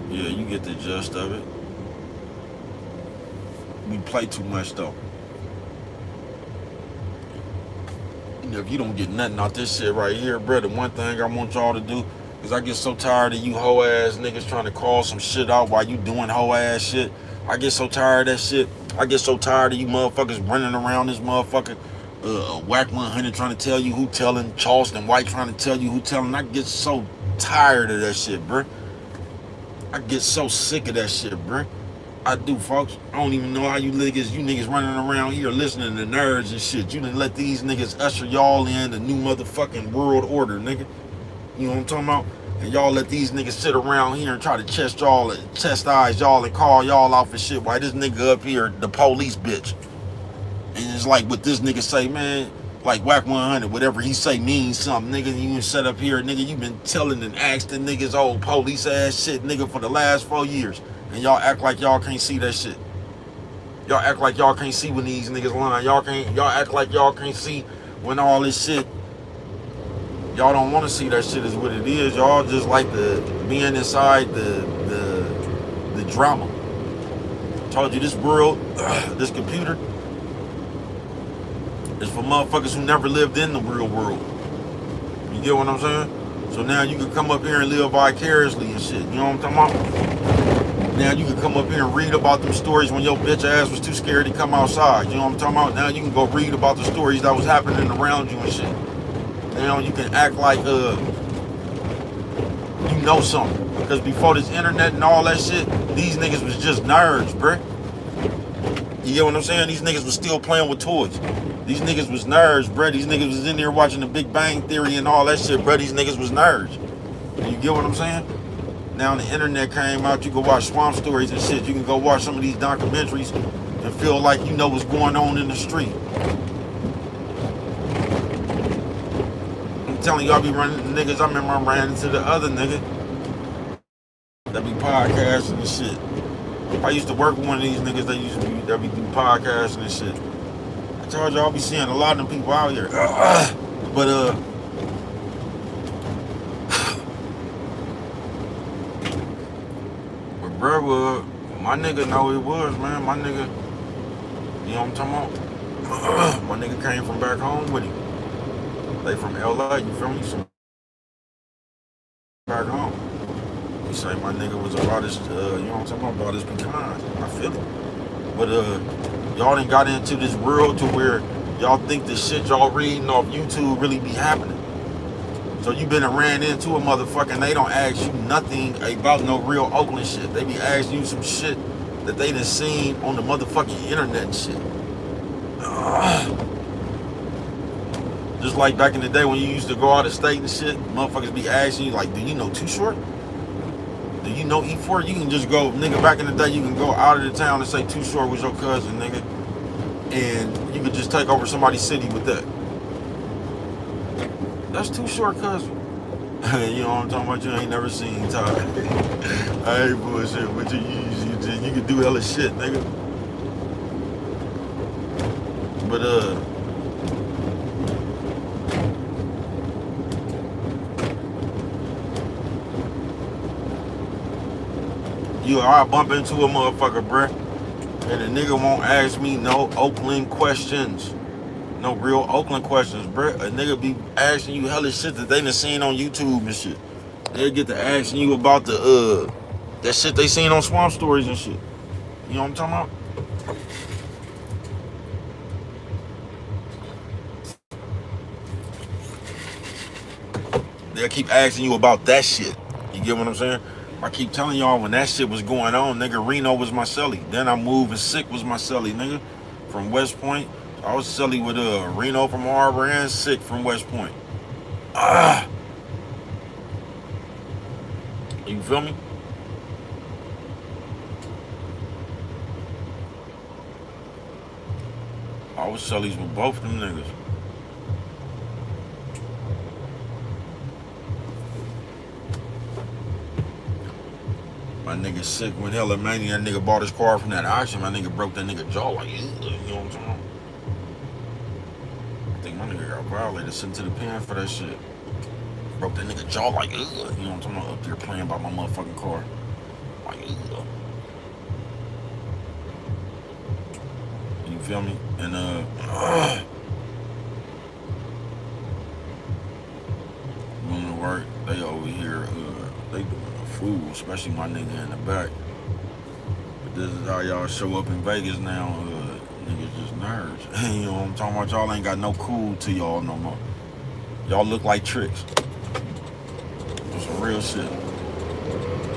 S1: Yeah, you get the gist of it. We play too much though. If you don't get nothing out this shit right here, bro, the one thing I want y'all to do is I get so tired of you hoe ass niggas trying to call some shit out while you doing hoe ass shit. I get so tired of that shit. I get so tired of you motherfuckers running around this motherfucker. Whack 100 trying to tell you who telling, Charleston White trying to tell you who telling. I get so tired of that shit, bro. I get so sick of that shit, bro. I do, folks. I don't even know how you niggas running around here listening to nerds and shit. You done let these niggas usher y'all in the new motherfucking world order, nigga. You know what I'm talking about? And y'all let these niggas sit around here and try to chastise y'all and call y'all out for shit while this nigga up here, the police bitch. And it's like what this nigga say, man, like Whack 100, whatever he say means something, nigga. You set up here, nigga, you been telling and asking niggas old police ass shit, nigga, for the last 4 years. And y'all act like y'all can't see that shit. Y'all act like y'all can't see when these niggas lying. Y'all act like y'all can't see when all this shit. Y'all don't want to see that shit is what it is. Y'all just like the being inside the drama. Told you this world, this computer, is for motherfuckers who never lived in the real world. You get what I'm saying? So now you can come up here and live vicariously and shit. You know what I'm talking about? Now you can come up here and read about them stories when your bitch ass was too scared to come outside. You know what I'm talking about? Now you can go read about the stories that was happening around you and shit. Now you can act like you know something. Because before this internet and all that shit, these niggas was just nerds, bruh. You get what I'm saying? These niggas was still playing with toys. These niggas was nerds, bruh. These niggas was in there watching the Big Bang Theory and all that shit, bruh. These niggas was nerds. You get what I'm saying? Now the internet came out, you can watch Swamp Stories and shit. You can go watch some of these documentaries and feel like you know what's going on in the street. I'm telling you, I be running into niggas. I remember I ran into the other nigga that be podcasting and shit. I used to work with one of these niggas that be doing podcasting and shit. I told y'all I be seeing a lot of them people out here. But bro, my nigga know it was, man. My nigga, you know what I'm talking about? My nigga came from back home with him. They from LA, you feel me? So back home. He say my nigga was about his, you know what I'm talking about his pecans. I feel it. But y'all done got into this world to where y'all think the shit y'all reading off YouTube really be happening. So you been and ran into a motherfucker and they don't ask you nothing about no real Oakland shit. They be asking you some shit that they done seen on the motherfucking internet and shit. Just like back in the day when you used to go out of state and shit, motherfuckers be asking you like, do you know Too Short? Do you know E4? You can just go, nigga, back in the day, you can go out of the town and say Too Short was your cousin, nigga. And you could just take over somebody's city with that. That's Too Short cousin. You know what I'm talking about? You ain't never seen Ty. I ain't bullshit with you. You can do hella shit, nigga. But I bump into a motherfucker, bruh, and the nigga won't ask me no Oakland questions. No real Oakland questions, bruh. A nigga be asking you hella shit that they done seen on YouTube and shit. They'll get to asking you about the that shit they seen on Swamp Stories and shit. You know what I'm talking about? They'll keep asking you about that shit. You get what I'm saying? I keep telling y'all, when that shit was going on, nigga, Reno was my celly. Then I moved and Sick was my celly, nigga, from West Point. So I was celly with Reno from Harbor and Sick from West Point. You feel me? I was cellies with both them niggas. My nigga Sick went hella mania. That nigga bought his car from that auction. My nigga broke that nigga jaw like, you know what I'm talking about? I think my nigga got violated, sent to the pen for that shit. Broke that nigga jaw like, you know what I'm talking about? Up there playing by my motherfucking car. Like, you feel me? And going to work, they over here, they doing a fool, especially my nigga in the back. But this is how y'all show up in Vegas now, niggas just nerds. You know what I'm talking about? Y'all ain't got no cool to y'all no more. Y'all look like tricks. That's some real shit.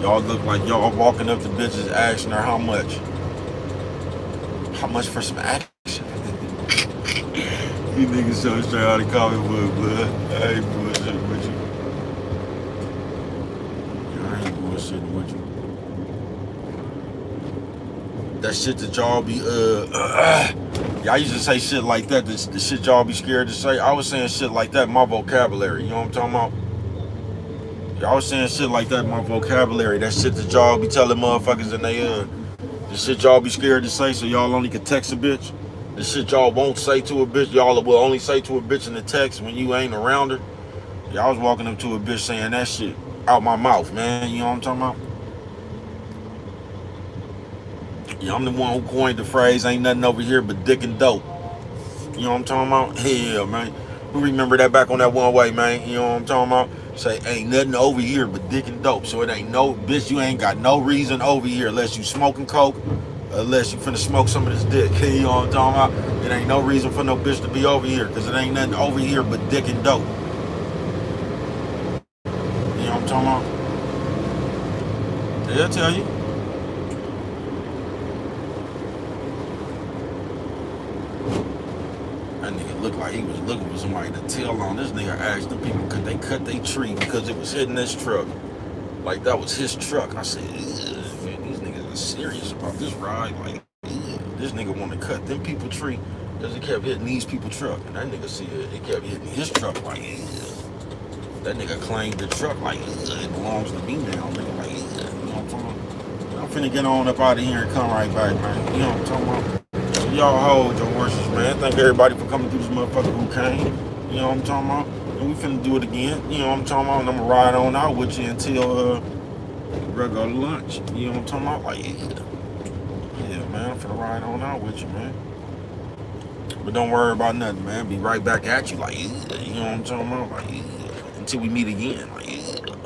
S1: Y'all look like y'all walking up to bitches asking her how much. How much for some action? You niggas so straight out of comic book, blood. I ain't bullshitting with you. I ain't bullshitting with you. That shit that y'all be, y'all used to say shit like that, the shit y'all be scared to say. I was saying shit like that in my vocabulary, you know what I'm talking about? Y'all was saying shit like that in my vocabulary. That shit that y'all be telling motherfuckers and they, the shit y'all be scared to say so y'all only can text a bitch. The shit y'all won't say to a bitch, y'all will only say to a bitch in the text when you ain't around her. Y'all was walking up to a bitch saying that shit out my mouth, man. You know what I'm talking about? Yeah, I'm the one who coined the phrase, ain't nothing over here but dick and dope. You know what I'm talking about? Yeah, man. Who remember that back on that one way, man? You know what I'm talking about? Say, ain't nothing over here but dick and dope. So it ain't no, bitch, you ain't got no reason over here unless you smoking coke, unless you finna smoke some of this dick. You know what I'm talking about? It ain't no reason for no bitch to be over here, because it ain't nothing over here but dick and dope. You know what I'm talking about? They'll tell you. That nigga looked like he was looking for somebody to tell on. This nigga asked the people could they cut their tree because it was hitting this truck. Like that was his truck. I said, man, these niggas are serious about this ride. Like, this nigga want to cut them people tree because it kept hitting these people truck. And that nigga said it kept hitting his truck like, that nigga claimed the truck like, it belongs to me now. Nigga like, you know what I'm talking about? I'm finna get on up out of here and come right back, man. You know what I'm talking about? Y'all hold your horses, man. Thank everybody for coming through this motherfucker who came. You know what I'm talking about? And we finna do it again. You know what I'm talking about? And I'm gonna ride on out with you until we're go to lunch. You know what I'm talking about? Like, yeah, man. I'm finna ride on out with you, man. But don't worry about nothing, man. Be right back at you, like, you know what I'm talking about? Like, until we meet again, like,